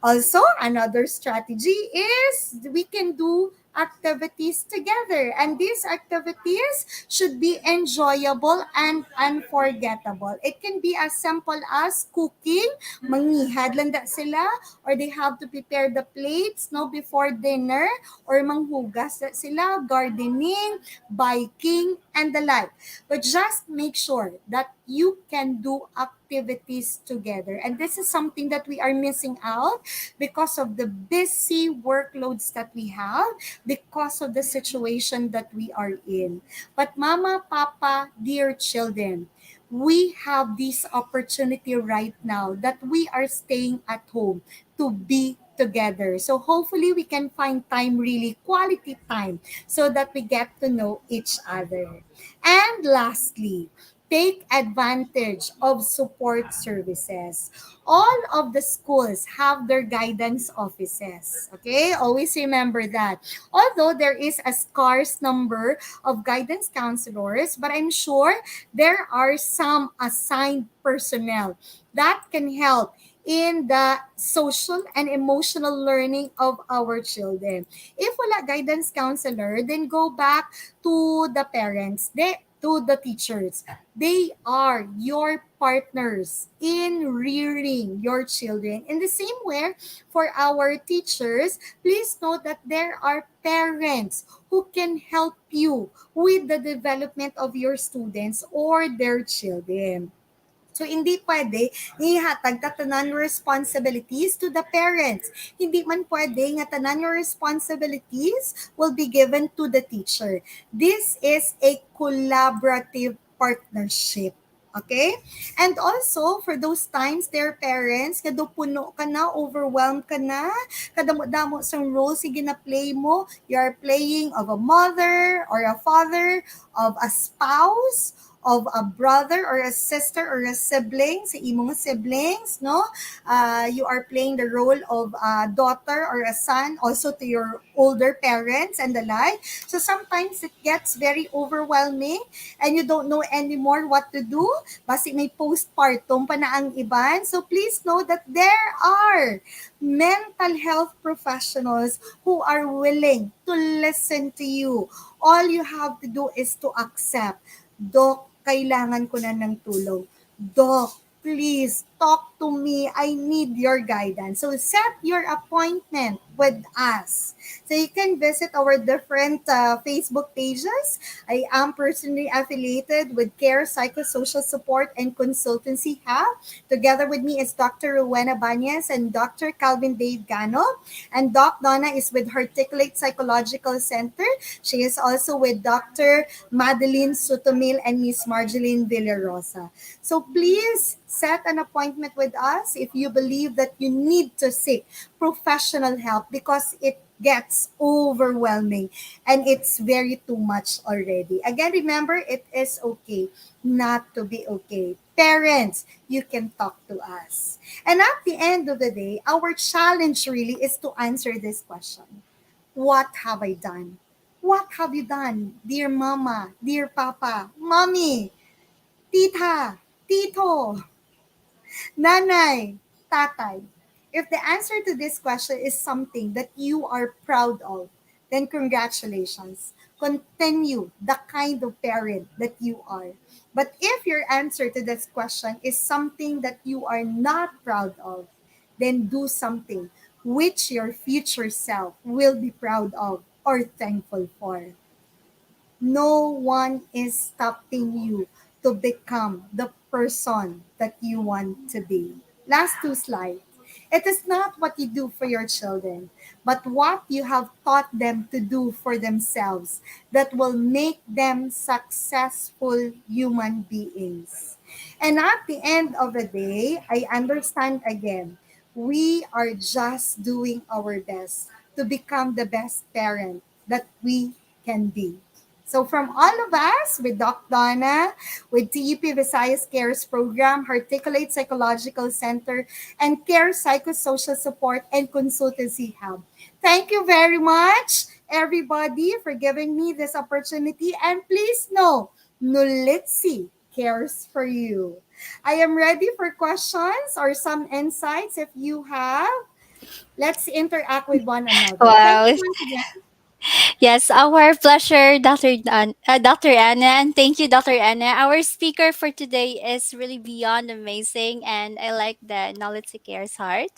Also, another strategy is we can do activities together. And these activities should be enjoyable and unforgettable. It can be as simple as cooking, manghihad lang da sila, or they have to prepare the plates no before dinner, or manghugas da sila, gardening, biking, and the like. But just make sure that you can do activities together. And this is something that we are missing out because of the busy workloads that we have, because of the situation that we are in. But Mama, Papa, dear children, we have this opportunity right now that we are staying at home to be together. So hopefully we can find time, really quality time, so that we get to know each other. And lastly, take advantage of support services. All of the schools have their guidance offices. Okay, always remember that. Although there is a scarce number of guidance counselors, but I'm sure there are some assigned personnel that can help in the social and emotional learning of our children. If wala guidance counselor, then go back to the parents. To the teachers. They are your partners in rearing your children. In the same way, for our teachers, please note that there are parents who can help you with the development of your students or their children. So, hindi pwede ihatag ta tanan responsibilities to the parents. Hindi man pwede nga tanan your responsibilities will be given to the teacher. This is a collaborative partnership. Okay? And also, for those times, their parents, kado puno ka na, overwhelmed ka na, kadamo-damo sang roles sige na play mo, you are playing of a mother or a father, of a spouse, of a brother or a sister or a sibling, sa imong siblings, no? You are playing the role of a daughter or a son also to your older parents and the like. So sometimes it gets very overwhelming and you don't know anymore what to do. Basi may postpartum pa na ang iban. So please know that there are mental health professionals who are willing to listen to you. All you have to do is to accept, Doc, kailangan ko na ng tulong. Doc, please talk to me. I need your guidance. So set your appointment with us. So you can visit our different Facebook pages. I am personally affiliated with Care Psychosocial Support and Consultancy Hub. Together with me is Dr. Rowena Banyas and Dr. Calvin Dave Gano. And Doc Donna is with Hearticulate Psychological Center. She is also with Dr. Madeline Sutomil and Miss Marjeline Villarosa. So please set an appointment with us if you believe that you need to seek professional help because it gets overwhelming and it's very too much already. Again, remember, it is okay not to be okay. Parents, you can talk to us. And at the end of the day, our challenge really is to answer this question. What have I done? What have you done, dear mama, dear papa, mommy, tita, tito, nanay, tatay? If the answer to this question is something that you are proud of, then congratulations. Continue the kind of parent that you are. But if your answer to this question is something that you are not proud of, then do something which your future self will be proud of or thankful for. No one is stopping you to become the person that you want to be. Last two slides. It is not what you do for your children, but what you have taught them to do for themselves that will make them successful human beings. And at the end of the day, I understand again, we are just doing our best to become the best parent that we can be. So from all of us, with Doc Donna, with TEP Visayas Cares Program, Hearticulate Psychological Center, and Care Psychosocial Support and Consultancy Hub. Thank you very much, everybody, for giving me this opportunity. And please know, NOLITC cares for you. I am ready for questions or some insights if you have. Let's interact with one another. Thank you Wow. once again. Yes, our pleasure, Dr. Anna, and thank you, Dr. Anna. Our speaker for today is really beyond amazing, and I like the Knowledge Cares heart.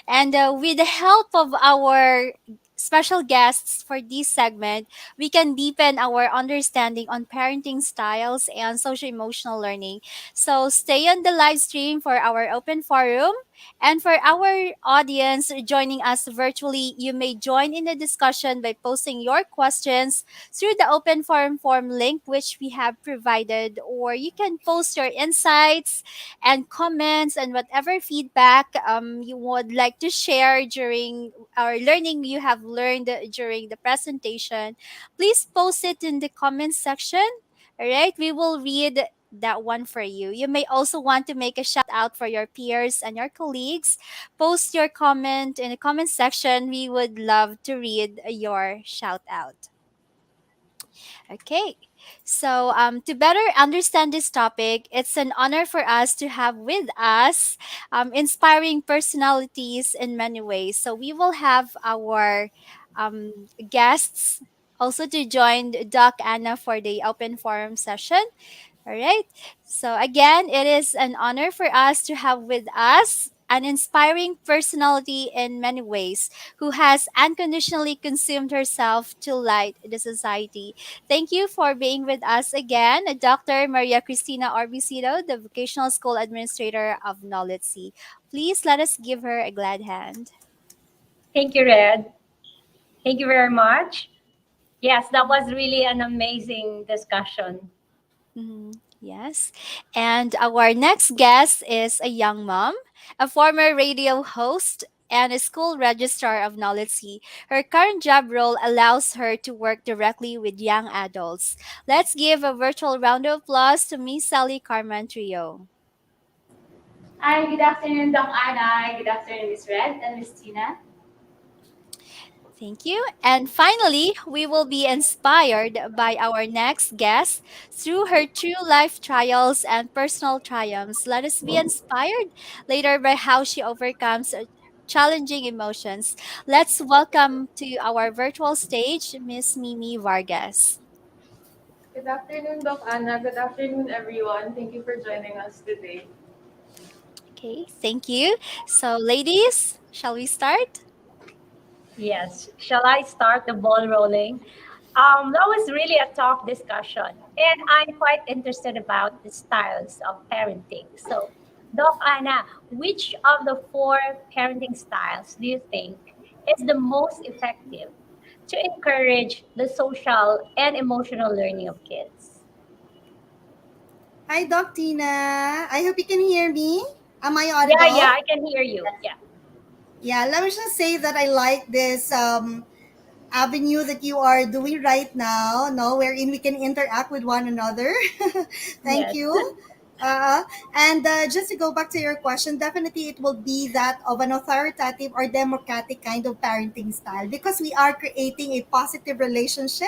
And with the help of our special guests for this segment, we can deepen our understanding on parenting styles and social emotional learning. So stay on the live stream for our open forum. And for our audience joining us virtually, you may join in the discussion by posting your questions through the open forum form link, which we have provided, or you can post your insights and comments and whatever feedback you would like to share during our learning you have learned during the presentation. Please post it in the comments section. All right, we will read that one for you. You may also want to make a shout out for your peers and your colleagues. Post your comment in the comment section. We would love to read your shout out. Okay, so to better understand this topic, it's an honor for us to have with us inspiring personalities in many ways. So we will have our guests also to join Doc Anna for the open forum session. All right. So again, it is an honor for us to have with us an inspiring personality in many ways who has unconditionally consumed herself to light the society. Thank you for being with us again, Dr. Maria Cristina Orbicido, the Vocational School Administrator of NOLITC. Please let us give her a glad hand. Thank you, Red. Thank you very much. Yes, that was really an amazing discussion. Yes. And our next guest is a young mom, a former radio host, and a school registrar of Knowledge. Her current job role allows her to work directly with young adults. Let's give a virtual round of applause to Miss Sally Carmen Trio. Hi, good afternoon, Doc Anna. Good afternoon, Miss Red and Miss Tina. Thank you. And finally, we will be inspired by our next guest through her true life trials and personal triumphs. Let us be inspired later by how she overcomes challenging emotions. Let's welcome to our virtual stage Miss Mimi Vargas. Good afternoon, Doc Anna. Good afternoon, everyone. Thank you for joining us today. Okay, thank you. So, ladies, shall we start? Yes. Shall I start the ball rolling? That was really a tough discussion, and I'm quite interested about the styles of parenting. So, Doc Anna, which of the four parenting styles do you think is the most effective to encourage the social and emotional learning of kids? Hi, Doc Tina. I hope you can hear me. Am I Yeah, yeah, audible? I can hear you. Yes. Yeah, Yeah, let me just say that I like this avenue that you are doing right now, no, wherein we can interact with one another. Thank yes, you. Uh, and just to go back to your question, definitely it will be that of an authoritative or democratic kind of parenting style because we are creating a positive relationship,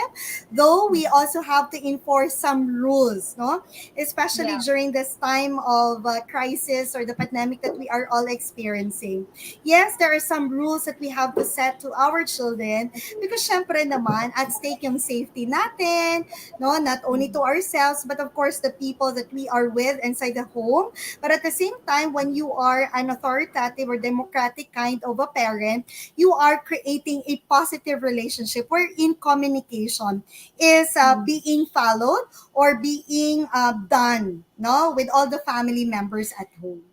though we also have to enforce some rules, no? Especially yeah, during this time of crisis or the pandemic that we are all experiencing. Yes, there are some rules that we have to set to our children because syempre naman, at stake yung safety natin, no? Not only to ourselves, but of course the people that we are with inside the home. But at the same time, when you are an authoritative or democratic kind of a parent, you are creating a positive relationship wherein communication is being followed or being done, no? With all the family members at home.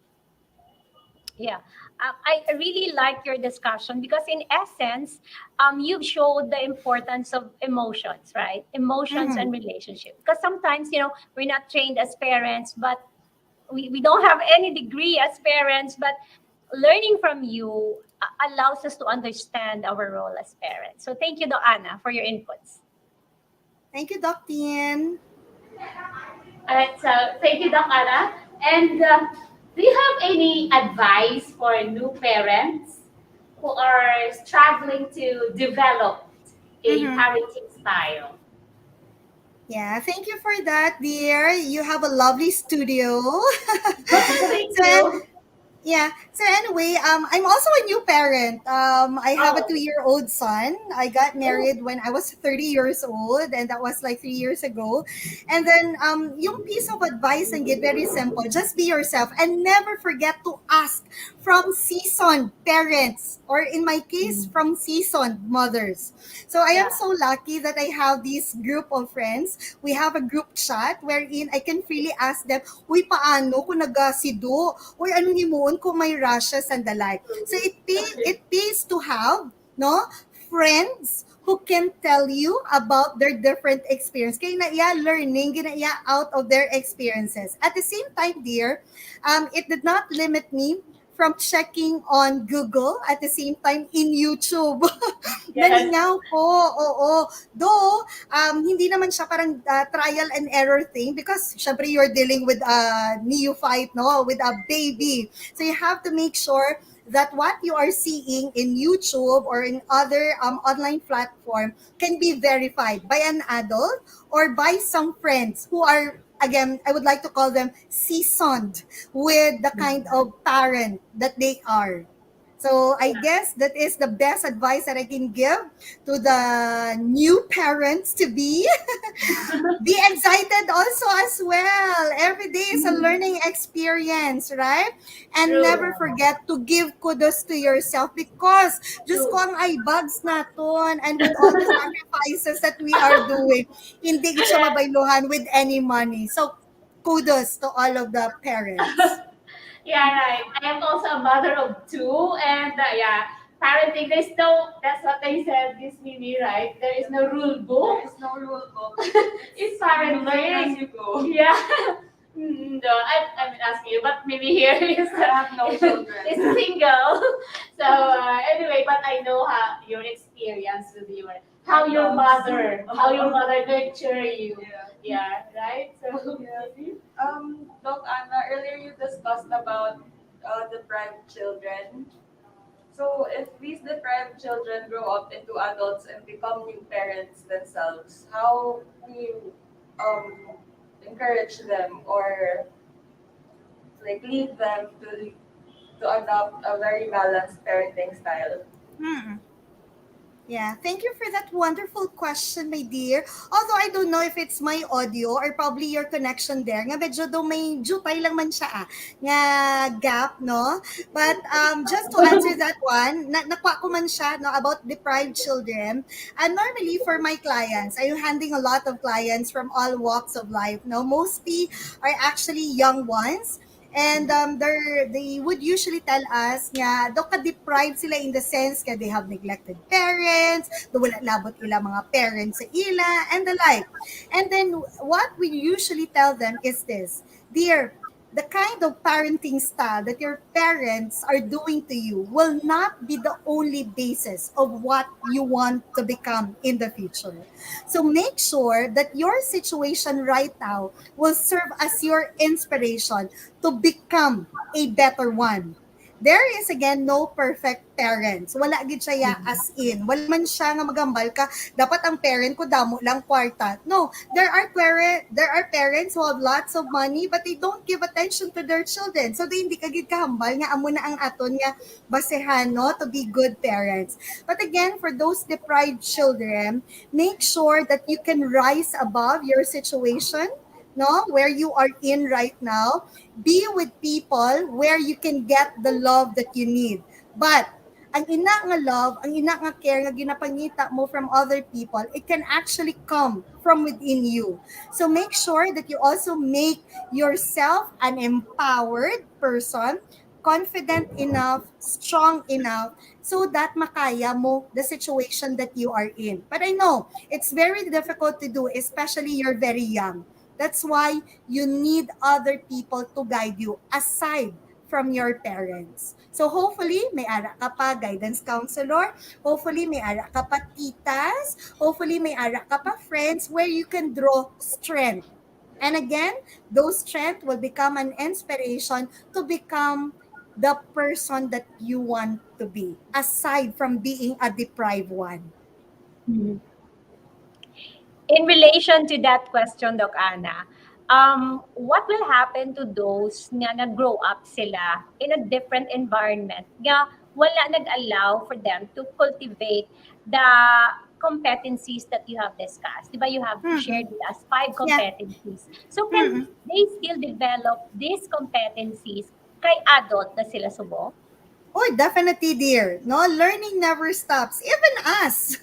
yeah. I really like your discussion because, in essence, you've showed the importance of emotions, right? Emotions Mm-hmm. and relationship. Because sometimes, we're not trained as parents, but we don't have any degree as parents, but learning from you allows us to understand our role as parents. So, thank you, Doana, for your inputs. Thank you, Doc Tien. All right, so thank you, Doc Anna. And do you have any advice for new parents who are struggling to develop a Mm-hmm. parenting style? Yeah, thank you for that, dear. You have a lovely studio. Thank So you. yeah. So anyway, I'm also a new parent. I have a Oh, 2-year-old son. I got oh, married when I was 30 years old, and that was like 3 years ago. And then, yung piece of advice and get very simple: just be yourself, and never forget to ask from seasoned parents, or in my case, from seasoned mothers. So I am Yeah. so lucky that I have this group of friends. We have a group chat wherein I can freely ask them, uy, paano kung nagasido? Uy, ano ni moon kung may rashes and the like. So okay. it pays to have, no, friends who can tell you about their different experience. Kaya na iya learning, gina iya out of their experiences. At the same time, dear, it did not limit me from checking on Google at the same time in YouTube. Yes. Nalingaw po, oo. Though, hindi naman siya parang trial and error thing because syempre you're dealing with a neophyte, no? With a baby. So you have to make sure that what you are seeing in YouTube or in other online platform can be verified by an adult or by some friends who are, again, I would like to call them seasoned with the kind of parent that they are. So I guess that is the best advice that I can give to the new parents to be. Be excited also as well. Every day is a learning experience, right? And True. never forget to give kudos to yourself because just ko True. ang eyebags naton and with all the sacrifices that we are doing, hindi gid siya Yes. mabayluhan with any money. So kudos to all of the parents. Yeah, right. I am also a mother of two, and yeah, parenting. There's no. That's what they said. This Mimi, right? There is no rule book. There is no rule book. It's You learn as parenting. you go. Yeah. No, I'm asking you, but maybe here is I have no children. is single. So anyway, but I know how your experience with your how your mother nurture you. Yeah. Yeah, right. So Yeah. maybe. Doc Anna, earlier you discussed about deprived children. So if these deprived children grow up into adults and become new parents themselves, how do you um, encourage them or like lead them to adopt a very balanced parenting style? Hmm. Yeah, thank you for that wonderful question, my dear. Although I don't know if it's my audio or probably your connection there. Nga medyo do may jutay lang man siya nga gap, no? But just to answer that one, nakuha ko man siya no, about deprived children. And normally for my clients, I'm handling a lot of clients from all walks of life, no? Mostly are actually young ones. And they would usually tell us nga daw ka-deprived sila in the sense nga they have neglected parents, daw wala labot ila mga parents sa ila, and the like. And then what we usually tell them is this, dear, the kind of parenting style that your parents are doing to you will not be the only basis of what you want to become in the future. So make sure that your situation right now will serve as your inspiration to become a better one. There is again no perfect parents. Wala gid siya as in. Wala man siya nga magambal ka dapat ang parent ko damo lang kwarta. No, there are parents who have lots of money but they don't give attention to their children. So they hindi ka gid kahambal nga amo na ang aton nga basehan no to be good parents. But again, for those deprived children, make sure that you can rise above your situation, no, where you are in right now. Be with people where you can get the love that you need. But ang ina nga love, ang ina nga care nga ginapangita mo from other people, it can actually come from within you. So make sure that you also make yourself an empowered person, confident enough, strong enough, so that makaya mo the situation that you are in. But I know it's very difficult to do, especially you're very young. That's why you need other people to guide you aside from your parents. So hopefully, may ara ka pa guidance counselor. Hopefully, may ara ka pa titas. Hopefully, may ara ka pa friends where you can draw strength. And again, those strength will become an inspiration to become the person that you want to be, aside from being a deprived one. Mhm. In relation to that question, Doc Anna, what will happen to those nga nag-grow up sila in a different environment nga wala nag-allow for them to cultivate the competencies that you have discussed? Diba you have Mm-mm. shared with us 5 Yeah. competencies. So can Mm-mm. they still develop these competencies kay adult na sila subo? Oh, definitely, dear. No, learning never stops. Even us.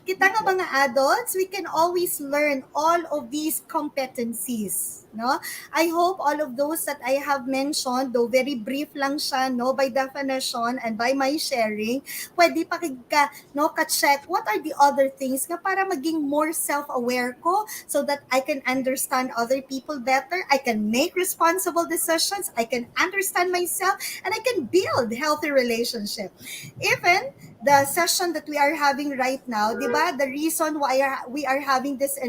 Kita nga mga adults, we can always learn all of these competencies. No? I hope all of those that I have mentioned, though very brief lang siya, no, by definition and by my sharing, pwede pa ka, no, ka-check what are the other things nga para maging more self-aware ko so that I can understand other people better, I can make responsible decisions, I can understand myself, and I can build healthy relationship. Even the session that we are having right now, di ba? The reason why we are having this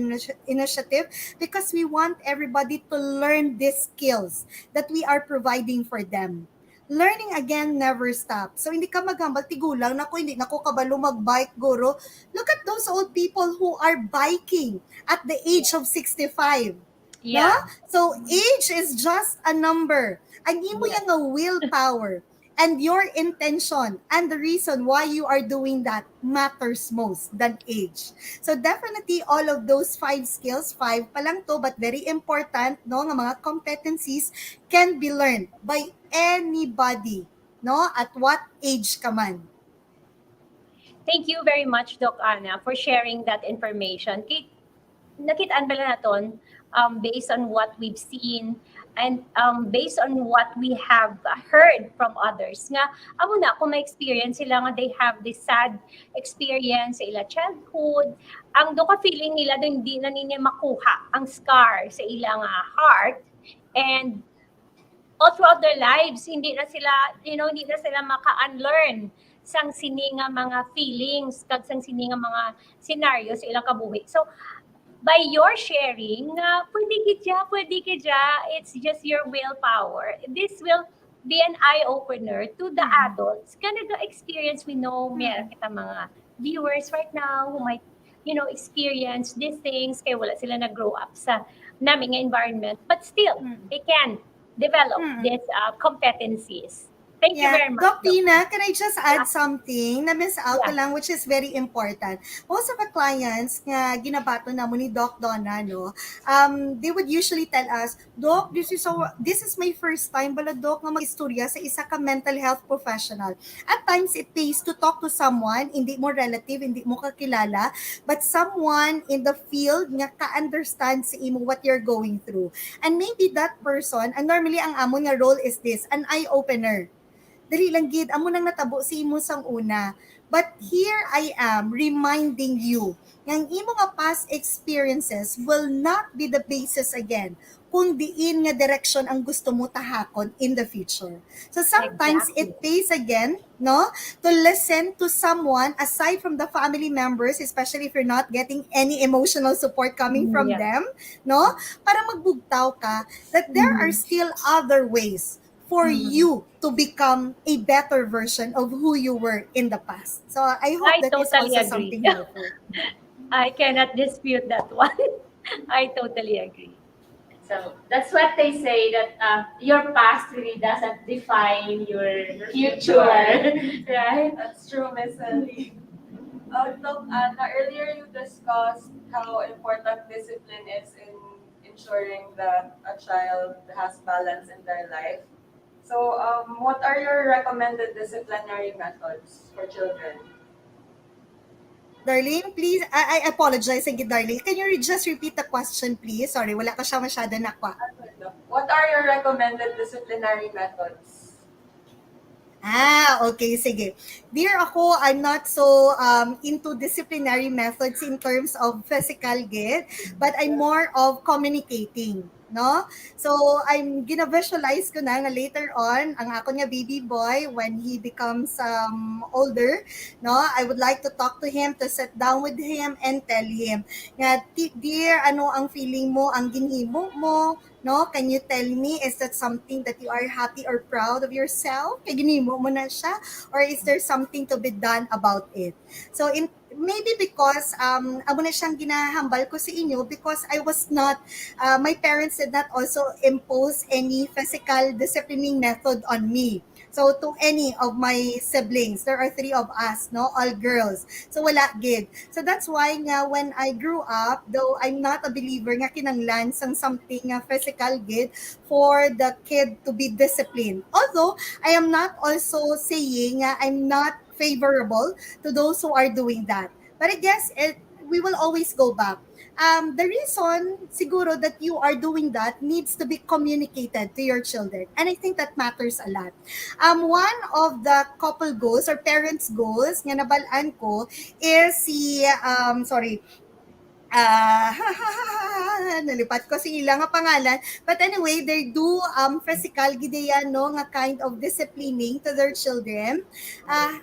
initiative because we want everybody to learn these skills that we are providing for them. Learning again never stops. So hindi ka maghambal tigulang nako hindi nako kabalo magbike guro. Look at those old people who are biking at the age of 65. No? Yeah. So age is just a number. Ang imo Yeah. yang nga willpower and your intention and the reason why you are doing that matters most than age. So definitely all of those 5 skills, 5 pa lang to but very important no nga mga competencies can be learned by anybody no at what age ka man. Thank you very much, Doc Anna, for sharing that information. Nakitaan pala naton based on what we've seen and based on what we have heard from others nga amo na kung may experience sila nga they have this sad experience sa ila childhood ang do ka feeling nila do hindi na nila makuha ang scar sa ilang heart and all throughout their lives hindi na sila hindi na sila maka-unlearn sang sini nga mga feelings kag sang sini nga mga scenario sa ilang kabuhi. So by your sharing, pwede kidya, it's just your willpower. This will be an eye-opener to the adults. Kind of the experience we know, meron kita mga viewers right now who might, experience these things, kaya wala sila nag-grow up sa naming environment. But still, they can develop these competencies. Thank you Yeah, very much, Doc Doc. Tina, can I just Yeah, add something na miss out ko yeah. lang, which is very important. Most of the clients nga ginabato na mo ni Doc Donna, no, they would usually tell us, Doc, this is my first time bala, Doc, nga mag-istorya sa isa ka mental health professional. At times, it pays to talk to someone, hindi mo relative, hindi mo kakilala, but someone in the field nga ka-understand sa imo what you're going through. And maybe that person, and normally ang amo nga role is this, an eye-opener. Dali lang gid amo nang natabo si imo sang una. But here I am reminding you ng imo nga past experiences will not be the basis again kung diin nga direction ang gusto mo tahakon in the future. So sometimes Exactly. it pays again, no, to listen to someone aside from the family members, especially if you're not getting any emotional support coming from Yeah. them, no, para magbugtaw ka that there are Mhm. still other ways for Mhm. you to become a better version of who you were in the past. So I hope I that is totally also agree. something helpful. I cannot dispute that one. I totally agree. So that's what they say, that your past really doesn't define your future, right? That's true, Miss Ellie. Doc Anna, earlier you discussed how important discipline is in ensuring that a child has balance in their life. So, what are your recommended disciplinary methods for children? Darlene, please, I apologize again, Darlene. Can you just repeat the question, please? Sorry, wala ka siya masyado nakwa. What are your recommended disciplinary methods? Okay, sige. Dear ako, I'm not so into disciplinary methods in terms of physical gid, but I'm more of communicating, no? So, I'm gina-visualize ko na nga later on, ang ako nga baby boy, when he becomes older, no? I would like to talk to him, to sit down with him, and tell him, nga, dear, ano ang feeling mo, ang ginhimo mo, no? Can you tell me, is that something that you are happy or proud of yourself? Kaya ginimo mo na siya? Or is there something to be done about it? So, maybe because amo na siyang ginahambal ko sa inyo because I was not, my parents did not also impose any physical disciplining method on me. So, to any of my siblings, there are three of us, no? All girls. So, wala gid. So, that's why nga when I grew up, though I'm not a believer nga kinanglan sang something nga physical gid for the kid to be disciplined. Although, I am not also saying nga I'm not favorable to those who are doing that. But I guess we will always go back. The reason siguro that you are doing that needs to be communicated to your children. And I think that matters a lot. One of the couple goals or parents goals nga nabalaan ko is sorry, ah, nalipat ko si ilang nga pangalan. But anyway, they do physical gideya no nga kind of disciplining to their children.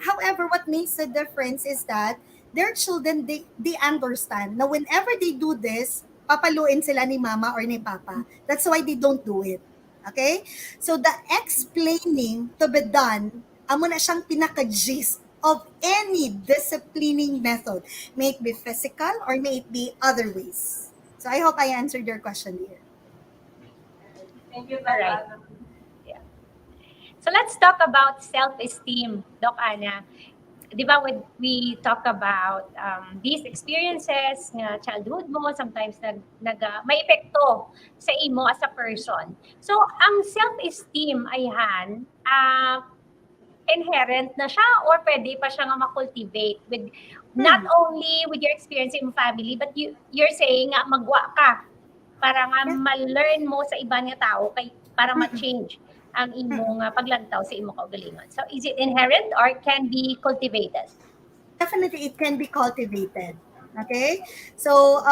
However, what makes the difference is that their children, they understand na whenever they do this, papaluin sila ni mama or ni papa. That's why they don't do it. Okay? So the explaining to be done, amo na siyang pinaka-gist of any disciplining method. May it be physical or may it be other ways. So I hope I answered your question here. Thank you, All Doc right. Anna. Yeah. So let's talk about self-esteem, Doc Ana. Di ba we talk about these experiences nga childhood mo, sometimes may epekto sa imo as a person. So, ang self-esteem ay inherent na siya or pwede pa siya nga ma-cultivate with not only with your experience in family but you're saying nga magwa ka para nga Yeah. ma-learn mo sa ibang nga tao para ma-change ang imong paglantaw sa imong kaugalingon. So is it inherent or can be cultivated? Definitely, it can be cultivated. Okay? So,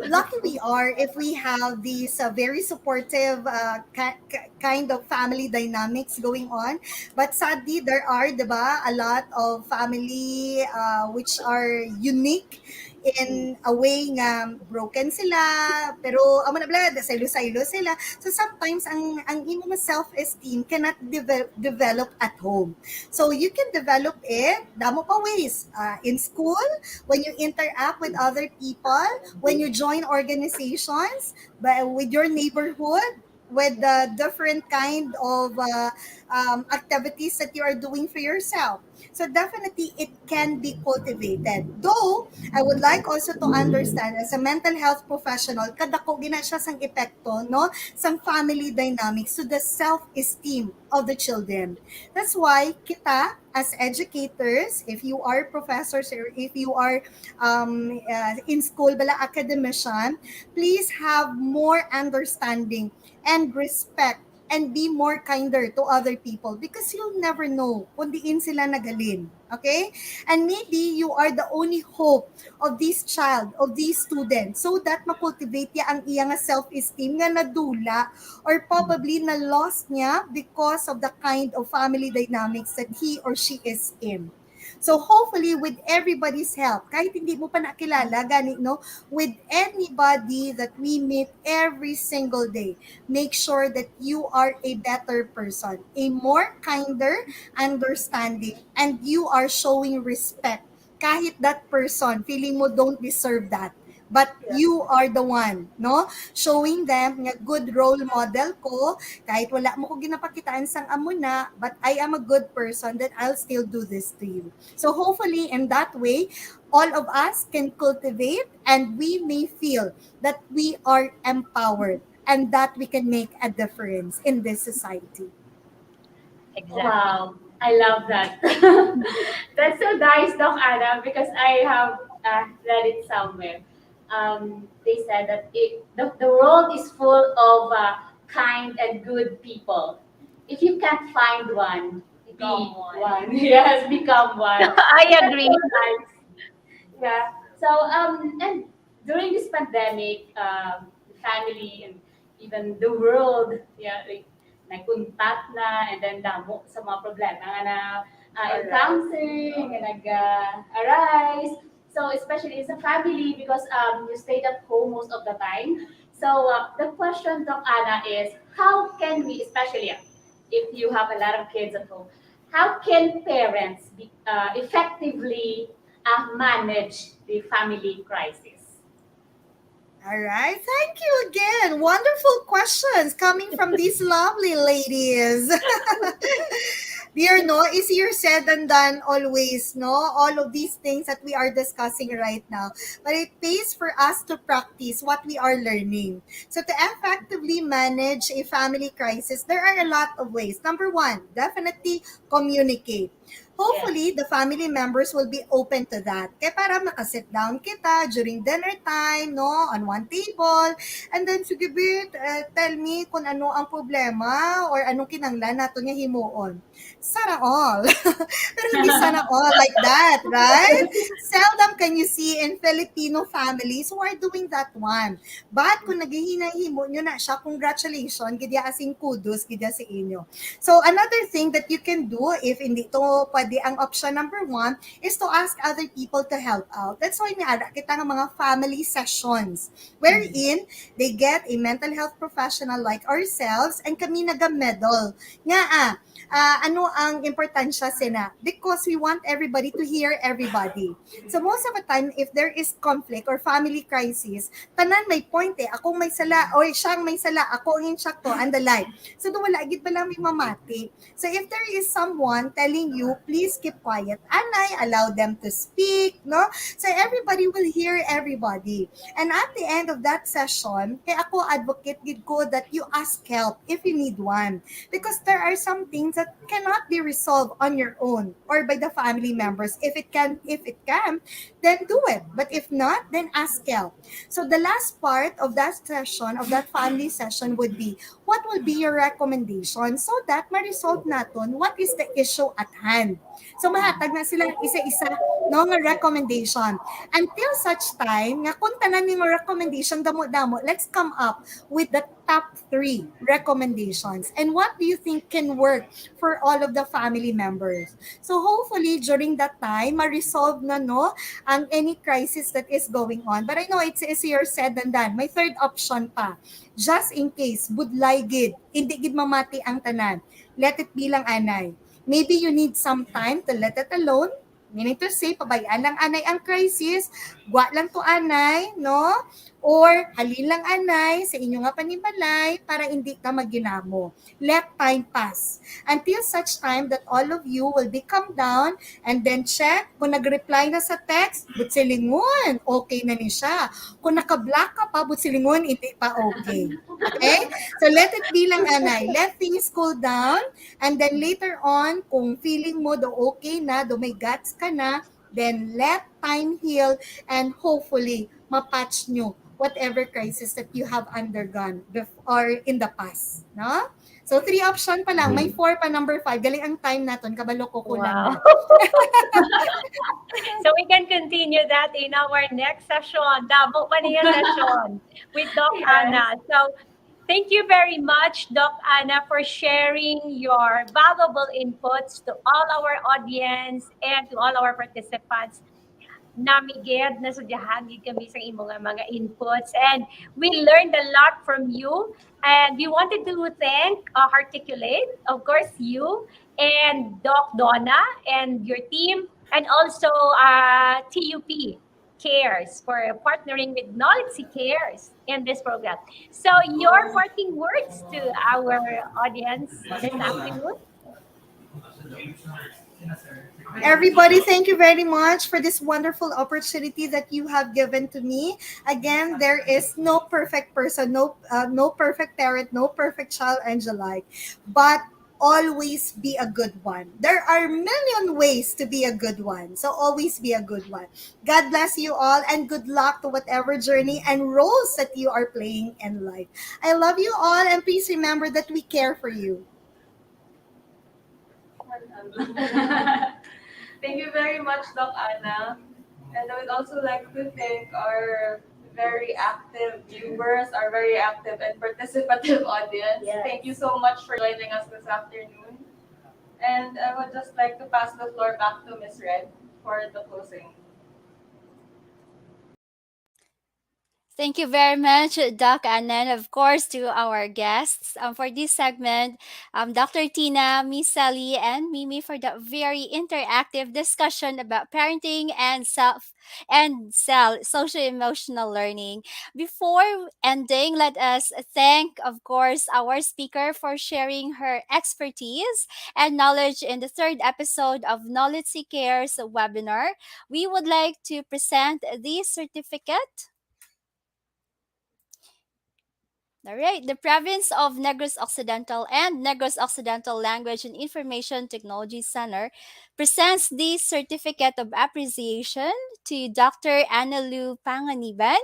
lucky we are if we have these very supportive kind of family dynamics going on. But sadly, there are, diba, a lot of family which are unique in a way nga broken sila, pero amo na bala, saylo-saylo sila. So sometimes ang imong self-esteem cannot develop at home. So you can develop it damo pa ways, in school, when you interact with other people, when you join organizations, with your neighborhood, with the different kind of activities that you are doing for yourself. So definitely it can be cultivated. Though I would like also to understand as a mental health professional, kadako gina siya sang epekto, no, sang family dynamics to the self-esteem of the children. That's why kita as educators, if you are professors or if you are in school bala academician, please have more understanding and respect and be more kinder to other people because you'll never know kung diin sila nagalin. Okay? And maybe you are the only hope of this child, of these students, so that makultivate niya ang iya nga self-esteem nga nadula or probably na lost niya because of the kind of family dynamics that he or she is in. So hopefully with everybody's help, kahit hindi mo pa nakilala, gani, no, with anybody that we meet every single day, make sure that you are a better person, a more kinder, understanding, and you are showing respect. Kahit that person, feeling mo don't deserve that. But Yeah. you are the one, no? Showing them nga good role model ko, kahit wala mo ko ginapakitaan sang amo na, but I am a good person, then I'll still do this to you. So hopefully in that way, all of us can cultivate and we may feel that we are empowered and that we can make a difference in this society. Exactly. Wow, I love that. That's so nice, Doc Anna, because I have read it somewhere. They said that the world is full of kind and good people. If you can't find one, Become be one. one. Yes, become one. I That's agree. so nice. Yeah. So and during this pandemic, the family and even the world, yeah, like nagkuntat na and then damo sa mga problema nga na encounter, nga nag-arise. So especially as a family because you stayed at home most of the time. So the question, Doc Anna, is how can we, especially if you have a lot of kids at home, how can parents effectively manage the family crisis? All right. Thank you again. Wonderful questions coming from these lovely ladies. Dear, no, easier said than done always, no? All of these things that we are discussing right now. But it pays for us to practice what we are learning. So to effectively manage a family crisis, there are a lot of ways. Number one, definitely communicate. Yes. Hopefully, the family members will be open to that. Kaya para makasit down kita during dinner time, no, on one table. And then, sige bit, tell me kung ano ang problema or anong kinanglan nato niya himuon. Sana all. Pero hindi sana all like that, right? Seldom can you see in Filipino families who are doing that one. But kung naghihinahimo nyo na siya, congratulations, gidya asing kudos, gidya sa inyo. So another thing that you can do if hindi to pwede ang option number one is to ask other people to help out. That's why niara kita ng mga family sessions wherein they get a mental health professional like ourselves and kami naga-medal. Nga ano ang importansya sina? Because we want everybody to hear everybody. So most of the time, if there is conflict or family crisis, tanan may point eh. Akong may sala, o siyang may sala, ako ang insakto, and the like. So doon wala, agad ba lang may mamati. So if there is someone telling you, please keep quiet, anay, allow them to speak, no? So everybody will hear everybody. And at the end of that session, kaya ako advocate gid ko that you ask help if you need one. Because there are some things that cannot be resolved on your own or by the family members. If it can, then do it. But if not, then ask help. So the last part of that session, of that family session would be, what will be your recommendation so that ma-resolve natin what is the issue at hand. So mahatag na sila isa-isa no nga recommendation. Until such time, nga kung tanan ni mga recommendation damo-damo, let's come up with the top 3 recommendations. And what do you think can work for all of the family members? So hopefully during that time, ma-resolve na no ang any crisis that is going on. But I know it's easier said than done. May third option pa. Just in case, budlay gid, hindi gid mamati ang tanan. Let it be lang anay. Maybe you need some time to let it alone. Meaning to say, pabayaan lang anay ang crisis, gwa lang to anay, no? Or halilang anay sa inyo nga panimalay para hindi ka maginamo. Let time pass until such time that all of you will be calm down and then check kung nag-reply na sa text, butsilingon, okay na ni siya. Kung naka-block ka pa, butsilingon, hindi pa okay. Okay? So let it be lang anay. Let things cool down and then later on, kung feeling mo do okay na, do may guts ka na, then let time heal and hopefully mapatch nyo whatever crisis that you have undergone or in the past. No? So, 3 option pa lang. May 4 pa, number 5. Galing ang time naton. Kabalo ko kulang Wow. na. So we can continue that in our next session, Dabo pa niya session with Doc Yes. Anna. So thank you very much, Doc Anna, for sharing your valuable inputs to all our audience and to all our participants. Namiged na sudyahan gid kami sa imong mga inputs, and we learned a lot from you, and we wanted to thank Hearticulate, of course, you and Doc Donna and your team, and also TUP Cares for partnering with NOLITC Cares in this program. So your parting words to our audience this afternoon. Everybody, thank you very much for this wonderful opportunity that you have given to me. Again, there is no perfect person, no perfect parent, no perfect child, Angelique, but always be a good one. There are million ways to be a good one, so always be a good one. God bless you all, and good luck to whatever journey and roles that you are playing in life. I love you all, and please remember that we care for you. Thank you very much, Doc Anna. And I would also like to thank our very active viewers, our very active and participative audience. Yes. Thank you so much for joining us this afternoon. And I would just like to pass the floor back to Miss Red for the closing. Thank you very much, Doc, and then of course to our guests for this segment, Dr. Tina, Miss Sally, and Mimi for the very interactive discussion about parenting and social emotional learning. Before ending, let us thank, of course, our speaker for sharing her expertise and knowledge in the third episode of NOLITC Cares webinar. We would like to present this certificate. All right, the province of Negros Occidental and Negros Occidental Language and Information Technology Center presents the certificate of appreciation to Dr. Anna Lou Panganiban,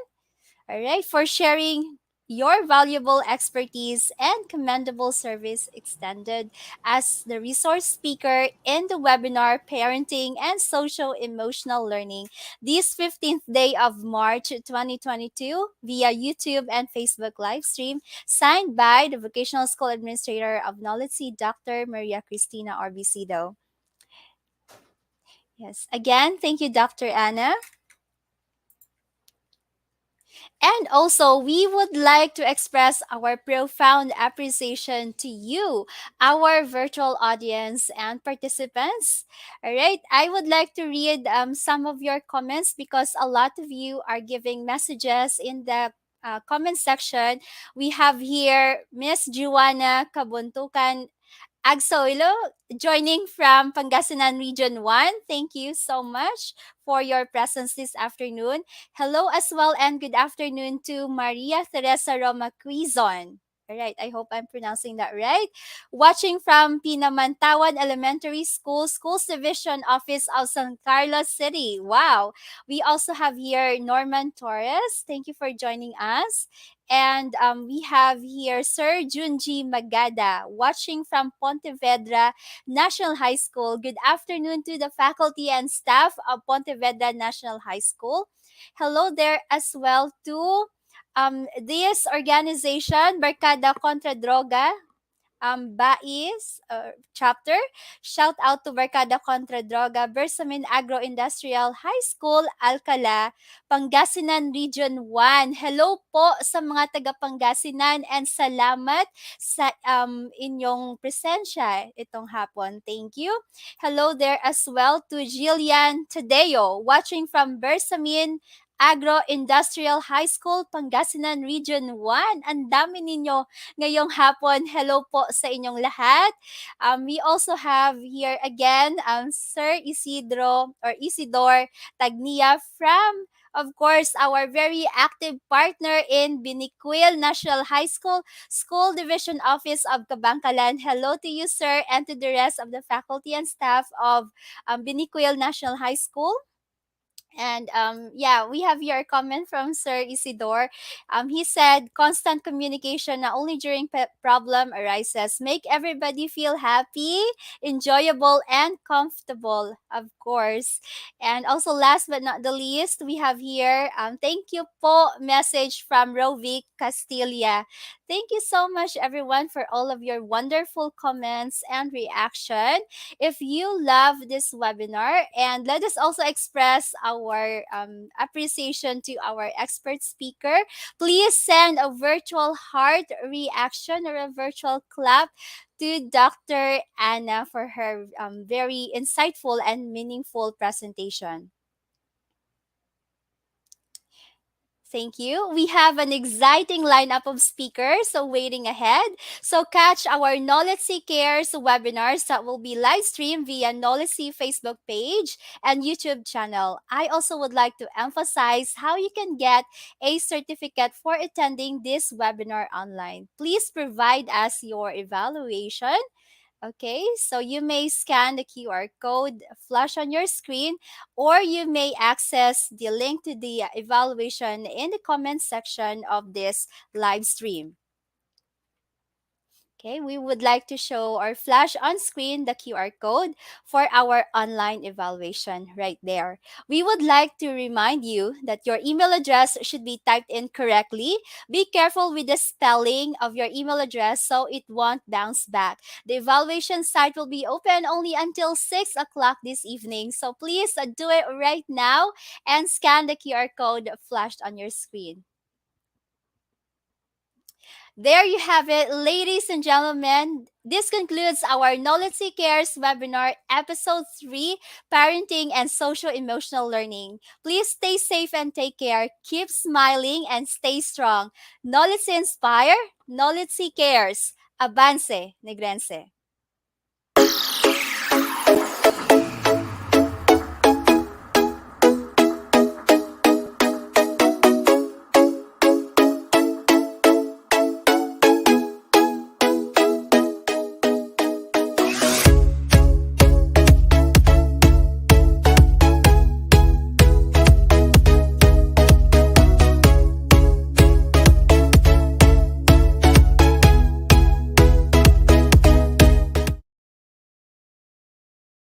all right, for sharing your valuable expertise and commendable service extended as the resource speaker in the webinar Parenting and Social Emotional Learning this 15th day of March 2022 via YouTube and Facebook live stream, signed by the Vocational School Administrator of NOLITC, Dr. Maria Cristina Orbicido. Yes, again, thank you, Dr. Anna. And also, we would like to express our profound appreciation to you, our virtual audience and participants. All right, I would like to read some of your comments because a lot of you are giving messages in the comment section. We have here Miss Juana Kabuntukan Agsoilo joining from Pangasinan Region 1. Thank you so much for your presence this afternoon. Hello as well and good afternoon to Maria Teresa Roma Quizon. All right, I hope I'm pronouncing that right. Watching from Pinamantawan Elementary School, Schools Division Office of San Carlos City. Wow. We also have here Norman Torres. Thank you for joining us. And we have here Sir Junji Magada watching from Pontevedra National High School. Good afternoon to the faculty and staff of Pontevedra National High School. Hello there as well to this organization, Barkada Contra Droga, Bais chapter. Shout out to Barkada Contra Droga, Bersamin Agro-Industrial High School, Alcala, Pangasinan Region 1. Hello po sa mga taga Pangasinan and salamat sa inyong presensya itong hapon. Thank you. Hello there as well to Jillian Tadeo, watching from Bersamin Agro-Industrial High School, Pangasinan Region 1. Ang dami ninyo ngayong hapon. Hello po sa inyong lahat. We also have here again Sir Isidore Tagnia from, of course, our very active partner in Biniquil National High School, School Division Office of Kabangkalan. Hello to you, sir, and to the rest of the faculty and staff of Biniquil National High School. And yeah, we have here a comment from Sir Isidore. He said, constant communication, not only during problem arises, make everybody feel happy, enjoyable, and comfortable, of course. And also, last but not the least, we have here, thank you po message from Rovic Castilla. Thank you so much, everyone, for all of your wonderful comments and reaction. If you love this webinar, and let us also express our appreciation to our expert speaker, please send a virtual heart reaction or a virtual clap to Dr. Anna for her very insightful and meaningful presentation. Thank you. We have an exciting lineup of speakers waiting ahead. So catch our NOLITC Cares webinars that will be live streamed via NOLITC Facebook page and YouTube channel. I also would like to emphasize how you can get a certificate for attending this webinar online. Please provide us your evaluation. Okay, so you may scan the QR code flash on your screen, or you may access the link to the evaluation in the comment section of this live stream. Okay, we would like to show or flash on screen the QR code for our online evaluation right there. We would like to remind you that your email address should be typed in correctly. Be careful with the spelling of your email address so it won't bounce back. The evaluation site will be open only until 6 o'clock this evening. So please do it right now and scan the QR code flashed on your screen. There you have it, ladies and gentlemen. This concludes our NOLITC Cares webinar, episode 3, Parenting and Social Emotional Learning. Please stay safe and take care. Keep smiling and stay strong. NOLITC Inspire, NOLITC Cares. Avance, Negrense.